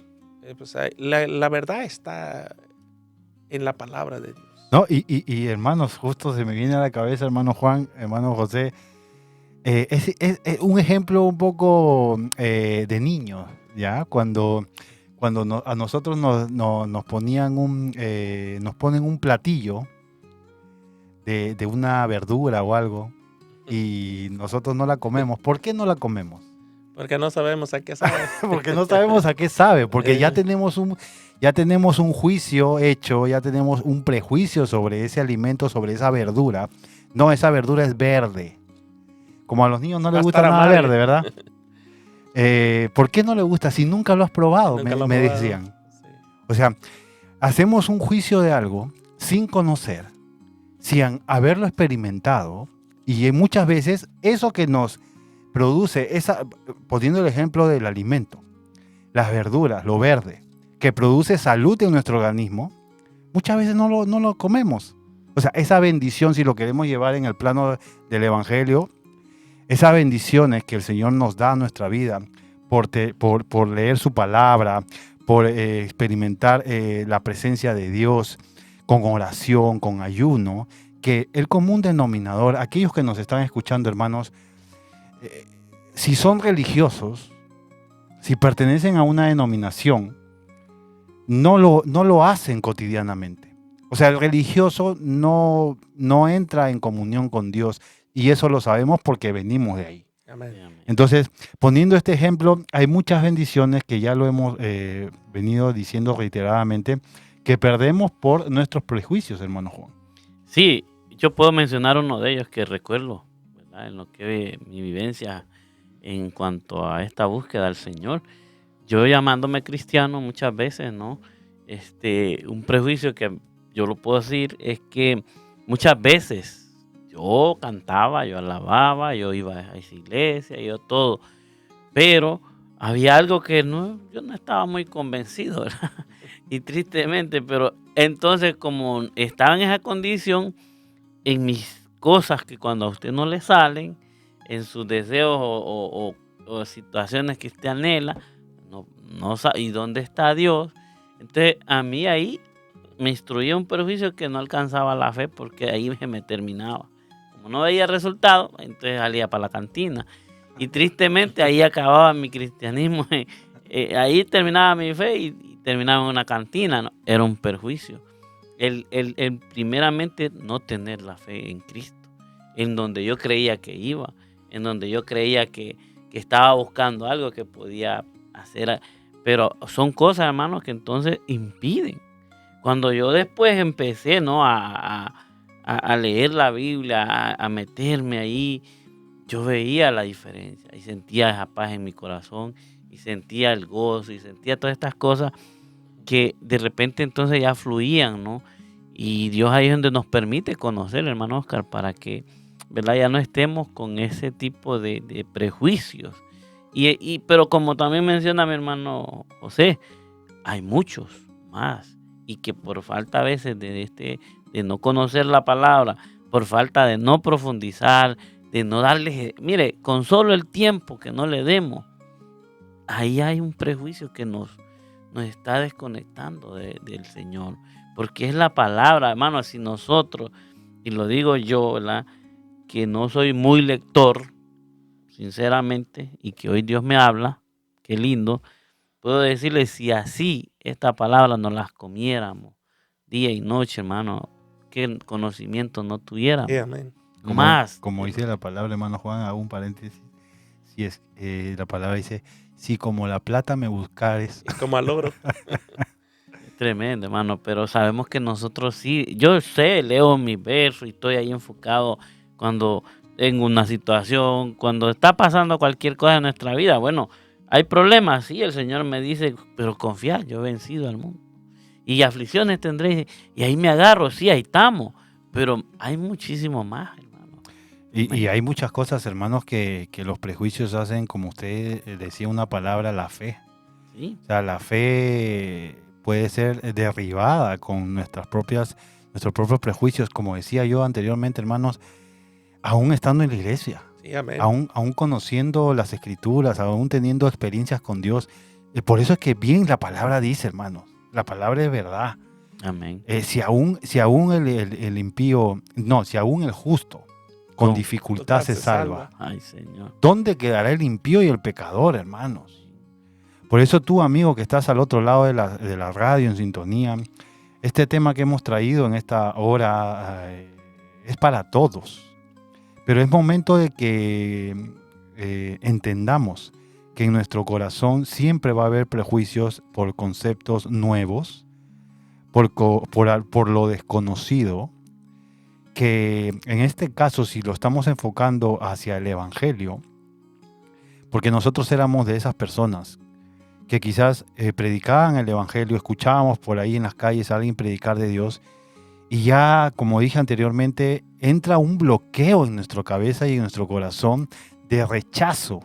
pues, la verdad está en la palabra de Dios. No, y hermanos, justo se me viene a la cabeza, hermano Juan, hermano José, es un ejemplo un poco de niños, ¿ya? Cuando a nosotros nos ponían nos ponen un platillo de una verdura o algo y nosotros no la comemos. ¿Por qué no la comemos? Porque no sabemos a qué sabe. Porque no sabemos a qué sabe, porque ya tenemos un juicio hecho, ya tenemos un prejuicio sobre ese alimento, sobre esa verdura. No, esa verdura es verde. Como a los niños no les gusta nada verde, ¿verdad? ¿Por qué no le gusta? Si nunca lo has probado, me decían. Sí. O sea, hacemos un juicio de algo sin conocer, sin haberlo experimentado, y muchas veces eso que nos produce, poniendo el ejemplo del alimento, las verduras, lo verde, que produce salud en nuestro organismo, muchas veces no lo comemos. O sea, esa bendición, si lo queremos llevar en el plano del Evangelio, esas bendiciones que el Señor nos da a nuestra vida por leer su palabra, por experimentar la presencia de Dios con oración, con ayuno, que el común denominador, aquellos que nos están escuchando, hermanos, si son religiosos, si pertenecen a una denominación, no lo hacen cotidianamente. O sea, el religioso no entra en comunión con Dios, y eso lo sabemos porque venimos de ahí. Amén. Entonces, poniendo este ejemplo, hay muchas bendiciones que ya lo hemos venido diciendo reiteradamente, que perdemos por nuestros prejuicios, hermano Juan. Sí, yo puedo mencionar uno de ellos que recuerdo, ¿verdad? En lo que mi vivencia en cuanto a esta búsqueda del Señor. Yo llamándome cristiano muchas veces, ¿no? Un prejuicio que yo lo puedo decir es que muchas veces yo cantaba, yo alababa, yo iba a esa iglesia, yo todo, pero había algo que yo no estaba muy convencido, ¿verdad? Y tristemente, pero entonces como estaba en esa condición, en mis cosas que cuando a usted no le salen, en sus deseos o situaciones que usted anhela, ¿y dónde está Dios? Entonces a mí ahí me instruía un prejuicio que no alcanzaba la fe, porque ahí se me terminaba. Como no veía resultado, entonces salía para la cantina. Y tristemente ahí acababa mi cristianismo. Ahí terminaba mi fe y terminaba en una cantina, ¿no? Era un perjuicio. El primeramente no tener la fe en Cristo, en donde yo creía que iba, en donde yo creía que estaba buscando algo que podía hacer. Pero son cosas, hermanos, que entonces impiden. Cuando yo después empecé, ¿no?, a leer la Biblia, a meterme ahí, yo veía la diferencia y sentía esa paz en mi corazón y sentía el gozo y sentía todas estas cosas que de repente entonces ya fluían, ¿no? Y Dios ahí es donde nos permite conocer, hermano Oscar, para que, ¿verdad?, ya no estemos con ese tipo de prejuicios. Pero como también menciona mi hermano José, hay muchos más, y que por falta a veces de no conocer la palabra, por falta de no profundizar, de no darle, mire, con solo el tiempo que no le demos, ahí hay un prejuicio que nos está desconectando del Señor, porque es la palabra, hermano. Si nosotros, y lo digo yo, ¿verdad?, que no soy muy lector, sinceramente, y que hoy Dios me habla, qué lindo, puedo decirle, si así esta palabra nos las comiéramos día y noche, hermano, qué conocimiento no tuviéramos. Sí, amén. Como dice la palabra, hermano Juan, hago un paréntesis. Si es, la palabra dice, si como la plata me buscares. Y como al oro. Tremendo, hermano, pero sabemos que nosotros sí, yo sé, leo mis versos y estoy ahí enfocado cuando en una situación, cuando está pasando cualquier cosa en nuestra vida. Bueno, hay problemas, sí, el Señor me dice, pero confiad, yo he vencido al mundo. Y aflicciones tendréis, y ahí me agarro, sí, ahí estamos, pero hay muchísimo más, hermano. Y hay muchas cosas, hermanos, que los prejuicios hacen, como usted decía una palabra, la fe. Sí. O sea, la fe puede ser derribada con nuestros propios prejuicios, como decía yo anteriormente, hermanos, aún estando en la iglesia, Sí, amén. aún conociendo las escrituras, aún teniendo experiencias con Dios. Por eso es que bien la palabra dice, hermanos, la palabra es verdad. Amén. Si aún el impío, no, si aún el justo con dificultad se salva, ay, Señor, ¿dónde quedará el impío y el pecador, hermanos? Por eso tú, amigo, que estás al otro lado de la radio en sintonía, este tema que hemos traído en esta hora es para todos. Pero es momento de que entendamos que en nuestro corazón siempre va a haber prejuicios por conceptos nuevos, por lo desconocido, que en este caso, si lo estamos enfocando hacia el Evangelio, porque nosotros éramos de esas personas que quizás predicaban el Evangelio, escuchábamos por ahí en las calles a alguien predicar de Dios, y ya, como dije anteriormente, entra un bloqueo en nuestra cabeza y en nuestro corazón de rechazo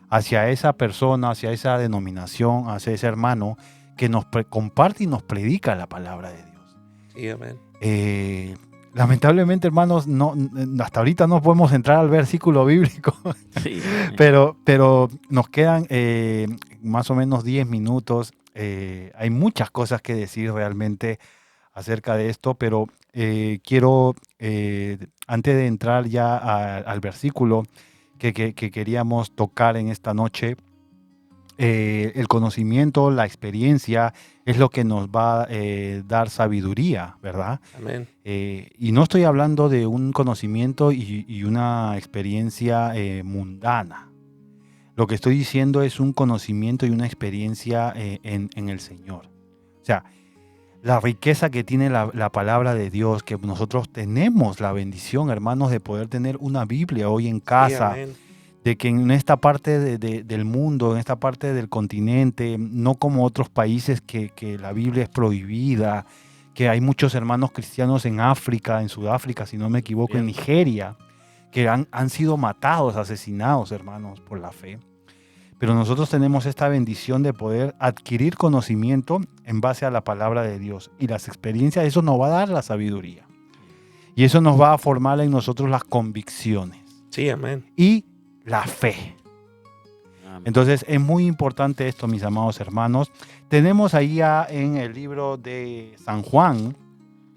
hacia esa persona, hacia esa denominación, hacia ese hermano que nos comparte y nos predica la palabra de Dios. Sí, amén. Lamentablemente, hermanos, hasta ahorita no podemos entrar al versículo bíblico, sí. pero nos quedan más o menos 10 minutos. Hay muchas cosas que decir realmente acerca de esto, pero quiero, antes de entrar ya al versículo que queríamos tocar en esta noche, el conocimiento, la experiencia es lo que nos va a dar sabiduría, ¿verdad? Amén. Y no estoy hablando de un conocimiento y una experiencia mundana. Lo que estoy diciendo es un conocimiento y una experiencia en el Señor. O sea, la riqueza que tiene la palabra de Dios, que nosotros tenemos la bendición, hermanos, de poder tener una Biblia hoy en casa. Sí, amén. De que en esta parte del mundo, en esta parte del continente, no como otros países que la Biblia es prohibida, que hay muchos hermanos cristianos en África, en Sudáfrica, si no me equivoco, en Bien. Nigeria, que han sido matados, asesinados, hermanos, por la fe. Pero nosotros tenemos esta bendición de poder adquirir conocimiento en base a la palabra de Dios. Y las experiencias, eso nos va a dar la sabiduría. Y eso nos va a formar en nosotros las convicciones. Sí, amén. Y la fe. Amén. Entonces es muy importante esto, mis amados hermanos. Tenemos ahí ya en el libro de San Juan,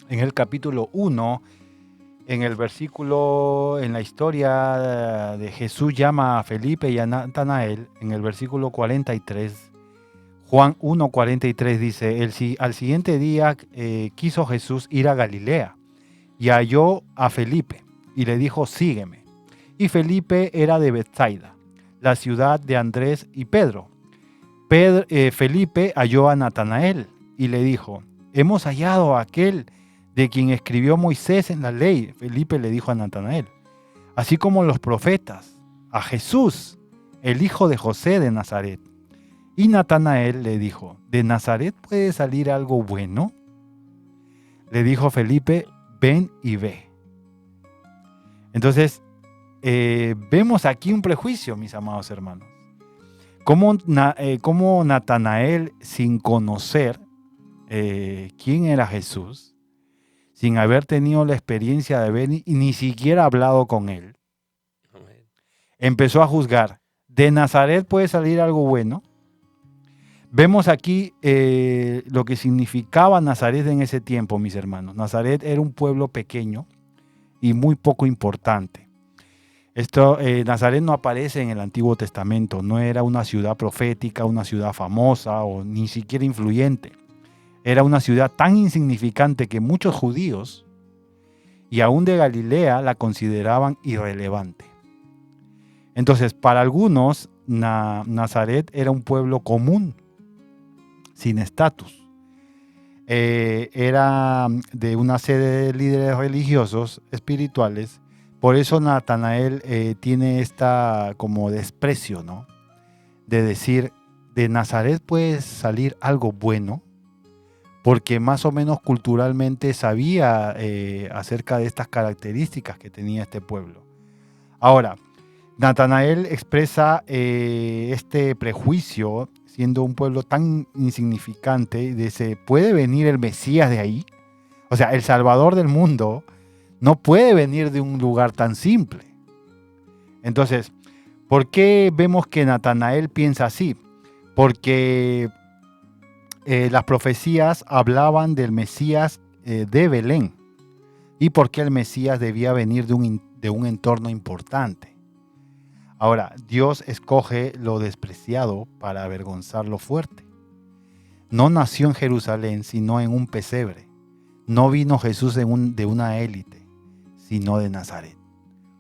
en el capítulo 1, en el versículo, en la historia de Jesús llama a Felipe y a Natanael, en el versículo 43, Juan 1:43 dice, al siguiente día quiso Jesús ir a Galilea y halló a Felipe y le dijo, sígueme. Y Felipe era de Bethsaida, la ciudad de Andrés y Pedro. Felipe halló a Natanael y le dijo, hemos hallado a aquel de quien escribió Moisés en la ley. Felipe le dijo a Natanael, así como los profetas, a Jesús, el hijo de José de Nazaret. Y Natanael le dijo, ¿de Nazaret puede salir algo bueno? Le dijo Felipe, ven y ve. Entonces, vemos aquí un prejuicio, mis amados hermanos. Cómo Natanael, sin conocer quién era Jesús, sin haber tenido la experiencia de ver y ni siquiera hablado con él, Amén. empezó a juzgar. ¿De Nazaret puede salir algo bueno? Vemos aquí lo que significaba Nazaret en ese tiempo, mis hermanos. Nazaret era un pueblo pequeño y muy poco importante. Nazaret no aparece en el Antiguo Testamento, no era una ciudad profética, una ciudad famosa o ni siquiera influyente. Era una ciudad tan insignificante que muchos judíos y aún de Galilea la consideraban irrelevante. Entonces, para algunos, Nazaret era un pueblo común, sin estatus. Era de una sede de líderes religiosos, espirituales. Por eso Natanael tiene esta como desprecio, ¿no? De decir, de Nazaret puede salir algo bueno, porque más o menos culturalmente sabía acerca de estas características que tenía este pueblo. Ahora, Natanael expresa este prejuicio, siendo un pueblo tan insignificante, dice, ¿puede venir el Mesías de ahí? O sea, el Salvador del mundo no puede venir de un lugar tan simple. Entonces, ¿por qué vemos que Natanael piensa así? Porque las profecías hablaban del Mesías de Belén y porque el Mesías debía venir de un entorno importante. Ahora, Dios escoge lo despreciado para avergonzar lo fuerte. No nació en Jerusalén, sino en un pesebre. No vino Jesús de una élite, sino de Nazaret.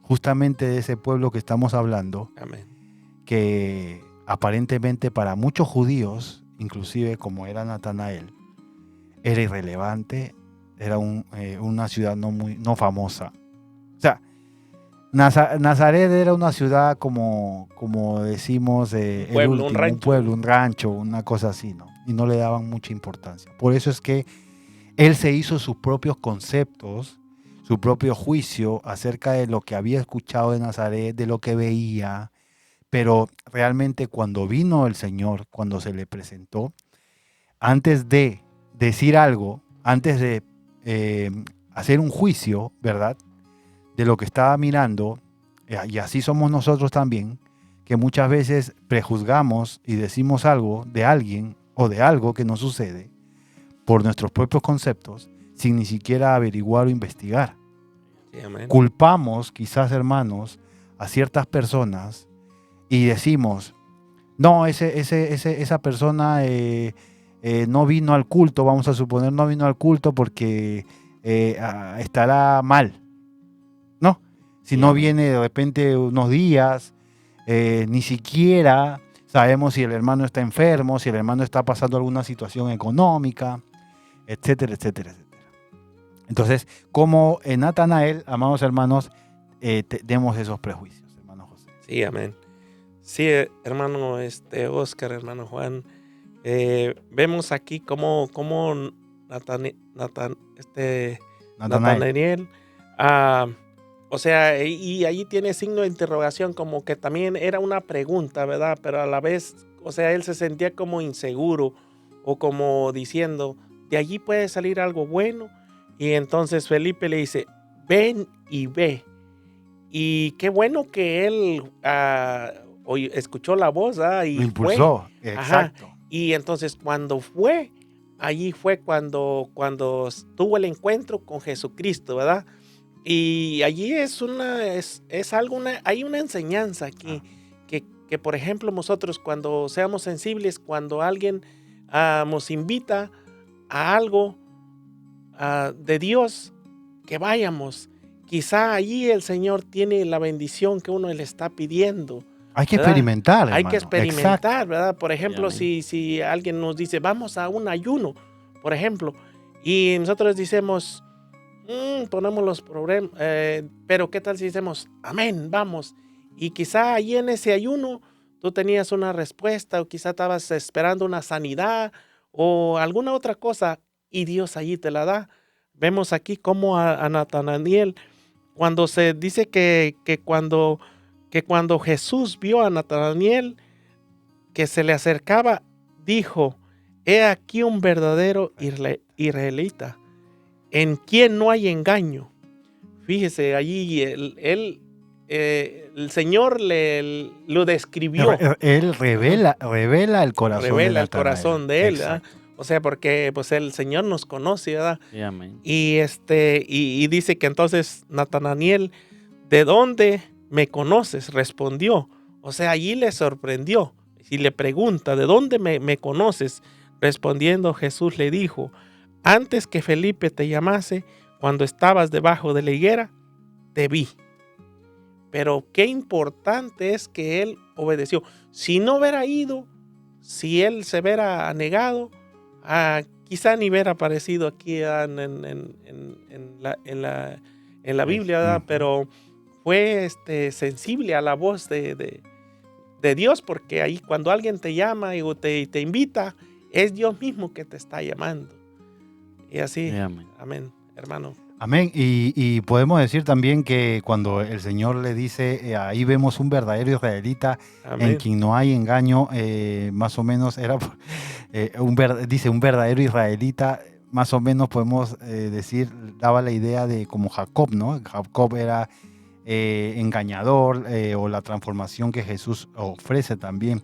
Justamente de ese pueblo que estamos hablando, Amén. que aparentemente para muchos judíos, inclusive como era Natanael, era irrelevante, era una ciudad no famosa. O sea, Nazaret era una ciudad como decimos, un pueblo, un rancho, una cosa así, ¿no? Y no le daban mucha importancia. Por eso es que él se hizo sus propios conceptos, su propio juicio acerca de lo que había escuchado de Nazaret, de lo que veía. Pero realmente cuando vino el Señor, cuando se le presentó, antes de decir algo, antes de hacer un juicio, ¿verdad?, de lo que estaba mirando, y así somos nosotros también, que muchas veces prejuzgamos y decimos algo de alguien o de algo que no sucede por nuestros propios conceptos, sin ni siquiera averiguar o investigar. Sí, amén. Culpamos, quizás hermanos, a ciertas personas y decimos, no, esa persona no vino al culto, vamos a suponer, no vino al culto porque estará mal. No, si no viene de repente unos días, ni siquiera sabemos si el hermano está enfermo, si el hermano está pasando alguna situación económica, etcétera, etcétera, etcétera. Entonces, como en Natanael, amados hermanos, demos esos prejuicios, hermano José. Sí, amén. Sí, hermano Oscar, hermano Juan, vemos aquí cómo Natanael, o sea, y allí tiene signo de interrogación, como que también era una pregunta, ¿verdad? Pero a la vez, o sea, él se sentía como inseguro o como diciendo, de allí puede salir algo bueno. Y entonces Felipe le dice, ven y ve. Y qué bueno que él escuchó la voz, y lo impulsó, fue. exacto. Ajá. Y entonces cuando fue, allí fue cuando tuvo el encuentro con Jesucristo, ¿verdad? Y allí hay una enseñanza aquí, que por ejemplo nosotros cuando seamos sensibles, cuando alguien nos invita a algo de Dios, que vayamos. Quizá allí el Señor tiene la bendición que uno le está pidiendo. Hay que ¿verdad? experimentar, hermano. Hay que experimentar, exacto. ¿verdad? Por ejemplo, si alguien nos dice, vamos a un ayuno, por ejemplo, y nosotros decimos, ponemos los problemas, pero ¿qué tal si decimos, amén, vamos? Y quizá allí en ese ayuno tú tenías una respuesta, o quizá estabas esperando una sanidad o alguna otra cosa, y Dios allí te la da. Vemos aquí cómo a Natanael, cuando se dice que cuando Jesús vio a Natanael que se le acercaba, dijo, he aquí un verdadero israelita, en quien no hay engaño. Fíjese, allí el Señor lo describió. Él revela el corazón de Natanael. Revela el corazón de él, ¿verdad? O sea, porque pues el Señor nos conoce, ¿verdad? Sí, amén. Y dice que entonces Natanael, ¿de dónde me conoces? Respondió. O sea, allí le sorprendió. Y le pregunta, ¿de dónde me conoces? Respondiendo, Jesús le dijo, antes que Felipe te llamase, cuando estabas debajo de la higuera, te vi. Pero qué importante es que él obedeció. Si no hubiera ido, si él se hubiera negado, quizá ni hubiera aparecido aquí en la Biblia, ¿verdad? Pero fue sensible a la voz de Dios, porque ahí cuando alguien te llama y te invita, es Dios mismo que te está llamando. Y así, amén, hermano. Amén. Y podemos decir también que cuando el Señor le dice, ahí vemos un verdadero israelita, amén, en quien no hay engaño, más o menos era, dice un verdadero israelita, más o menos podemos decir, daba la idea de como Jacob, ¿no? Jacob era engañador, o la transformación que Jesús ofrece también.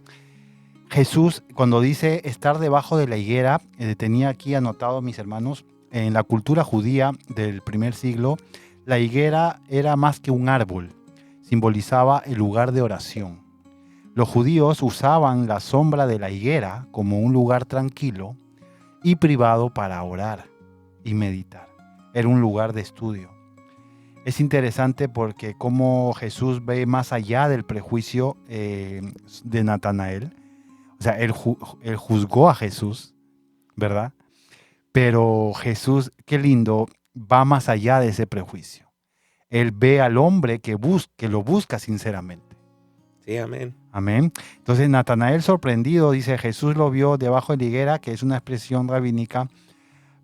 Jesús, cuando dice estar debajo de la higuera, tenía aquí anotado, mis hermanos, en la cultura judía del primer siglo, la higuera era más que un árbol, simbolizaba el lugar de oración. Los judíos usaban la sombra de la higuera como un lugar tranquilo y privado para orar y meditar. Era un lugar de estudio. Es interesante porque como Jesús ve más allá del prejuicio de Natanael. O sea, él juzgó a Jesús, ¿verdad? Pero Jesús, qué lindo, va más allá de ese prejuicio. Él ve al hombre que lo busca sinceramente. Sí, amén. Amén. Entonces Natanael sorprendido, dice, Jesús lo vio debajo de la higuera, que es una expresión rabínica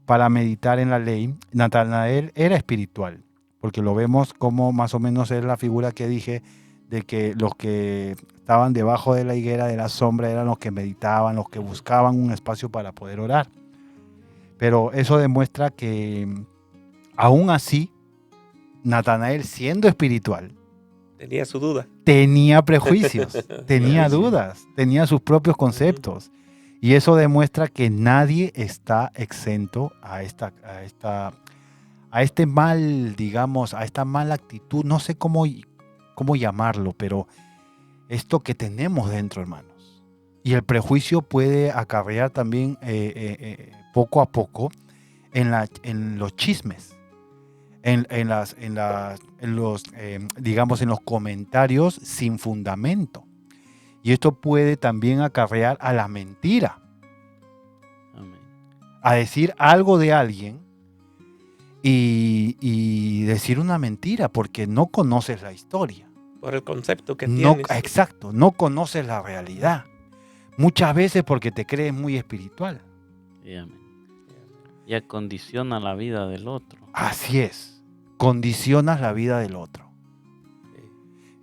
para meditar en la ley. Natanael era espiritual, porque lo vemos como más o menos es la figura que dije, de que los que estaban debajo de la higuera de la sombra eran los que meditaban, los que buscaban un espacio para poder orar. Pero eso demuestra que aún así, Natanael, siendo espiritual, tenía su duda. Tenía prejuicios, tenía dudas, tenía sus propios conceptos. Y eso demuestra que nadie está exento a este mal, digamos, a esta mala actitud, no sé cómo llamarlo, pero esto que tenemos dentro, hermanos. Y el prejuicio puede acarrear también poco a poco en los chismes, en los comentarios sin fundamento. Y esto puede también acarrear a la mentira. Amén. A decir algo de alguien y decir una mentira porque no conoces la historia. Por el concepto que No, tienes. exacto, no conoces la realidad. Muchas veces porque te crees muy espiritual. Sí, amén. Y acondiciona la vida del otro. Así es. Condicionas la vida del otro. Sí.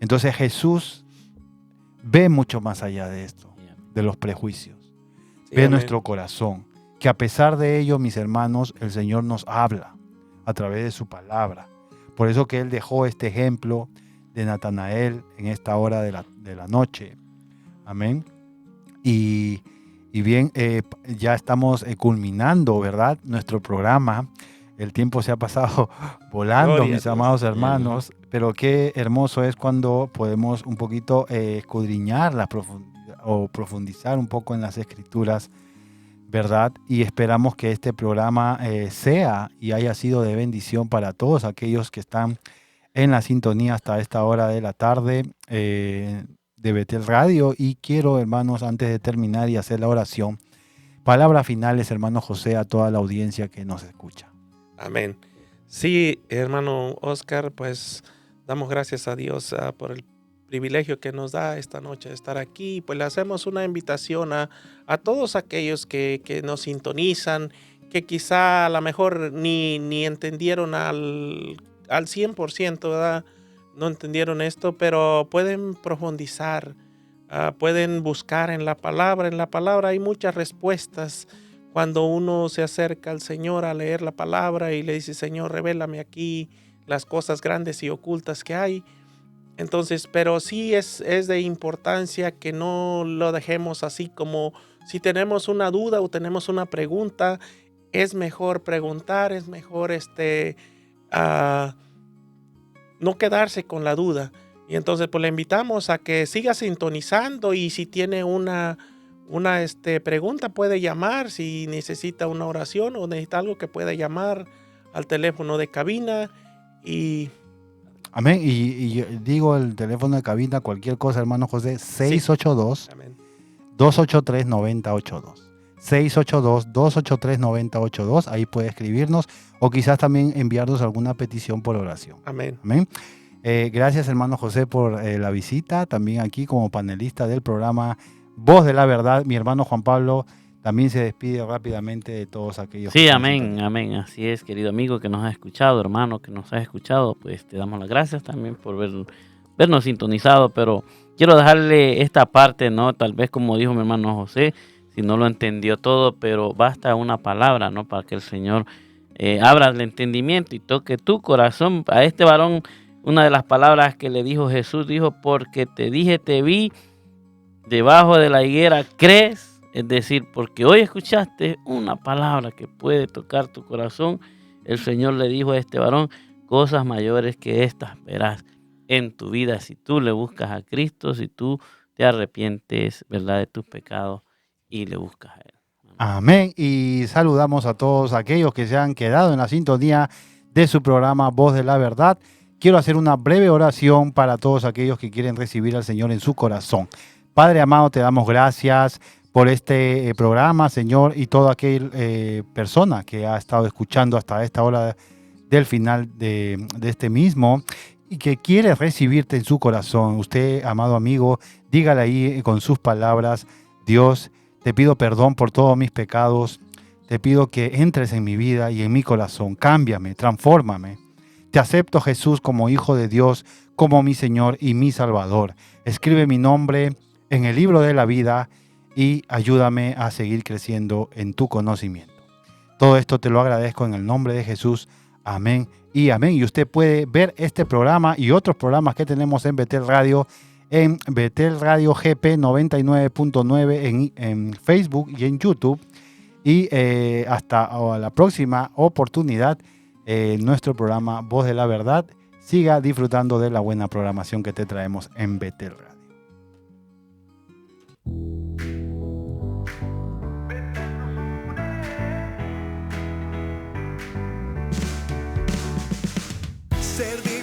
Entonces Jesús ve mucho más allá de esto, Sí, amén. de los prejuicios. Sí, Ve amén. nuestro corazón. Que a pesar de ello, mis hermanos, el Señor nos habla a través de su palabra. Por eso que Él dejó este ejemplo de Natanael en esta hora de la noche. Amén. Y bien, ya estamos culminando, ¿verdad? Nuestro programa. El tiempo se ha pasado volando, Gloria a mis Dios. amados hermanos. Pero qué hermoso es cuando podemos un poquito escudriñar o profundizar un poco en las Escrituras, ¿verdad? Y esperamos que este programa sea y haya sido de bendición para todos aquellos que están en la sintonía hasta esta hora de la tarde de Betel Radio. Y quiero, hermanos, antes de terminar y hacer la oración, palabras finales, hermano José, a toda la audiencia que nos escucha. Amén. Sí, hermano Oscar, pues damos gracias a Dios por el privilegio que nos da esta noche de estar aquí. Pues le hacemos una invitación a todos aquellos que nos sintonizan, que quizá a lo mejor ni entendieron al 100%, ¿verdad? No entendieron esto, pero pueden profundizar, pueden buscar en la palabra. En la palabra hay muchas respuestas. Cuando uno se acerca al Señor a leer la palabra y le dice, Señor, revélame aquí las cosas grandes y ocultas que hay. Entonces, pero sí es de importancia que no lo dejemos así, como si tenemos una duda o tenemos una pregunta, es mejor preguntar, es mejor no quedarse con la duda. Y entonces pues le invitamos a que siga sintonizando, y si tiene una pregunta puede llamar, si necesita una oración o necesita algo, que puede llamar al teléfono de cabina. Y Amén. Y yo digo el teléfono de cabina, cualquier cosa, hermano José, 682-283-9082. 682-283-9082. Ahí puede escribirnos o quizás también enviarnos alguna petición por oración. amén. Amén. Gracias, hermano José, por la visita. También aquí como panelista del programa Voz de la Verdad. Mi hermano Juan Pablo también se despide rápidamente de todos aquellos. Sí, que amén, amén. Así es, querido amigo que nos ha escuchado, hermano que nos ha escuchado, pues te damos las gracias también por vernos sintonizado, pero quiero dejarle esta parte, ¿no? Tal vez como dijo mi hermano José, si no lo entendió todo, pero basta una palabra, ¿no? Para que el Señor abra el entendimiento y toque tu corazón. A este varón, una de las palabras que le dijo Jesús, dijo, porque te dije, te vi debajo de la higuera, ¿crees? Es decir, porque hoy escuchaste una palabra que puede tocar tu corazón. El Señor le dijo a este varón, cosas mayores que estas verás en tu vida si tú le buscas a Cristo, si tú te arrepientes, ¿verdad?, de tus pecados y le buscas a Él. Amén. Y saludamos a todos aquellos que se han quedado en la sintonía de su programa Voz de la Verdad. Quiero hacer una breve oración para todos aquellos que quieren recibir al Señor en su corazón. Padre amado, te damos gracias por este programa, Señor, y toda aquella persona que ha estado escuchando hasta esta hora del final de este mismo y que quiere recibirte en su corazón. Usted, amado amigo, dígale ahí con sus palabras, Dios, te pido perdón por todos mis pecados, te pido que entres en mi vida y en mi corazón, cámbiame, transfórmame. Te acepto, Jesús, como Hijo de Dios, como mi Señor y mi Salvador. Escribe mi nombre en el libro de la vida y ayúdame a seguir creciendo en tu conocimiento. Todo esto te lo agradezco en el nombre de Jesús. Amén y amén. Y usted puede ver este programa y otros programas que tenemos en Betel Radio, en Betel Radio GP 99.9 en Facebook y en YouTube. Y hasta la próxima oportunidad, nuestro programa Voz de la Verdad. Siga disfrutando de la buena programación que te traemos en Betel Radio. ser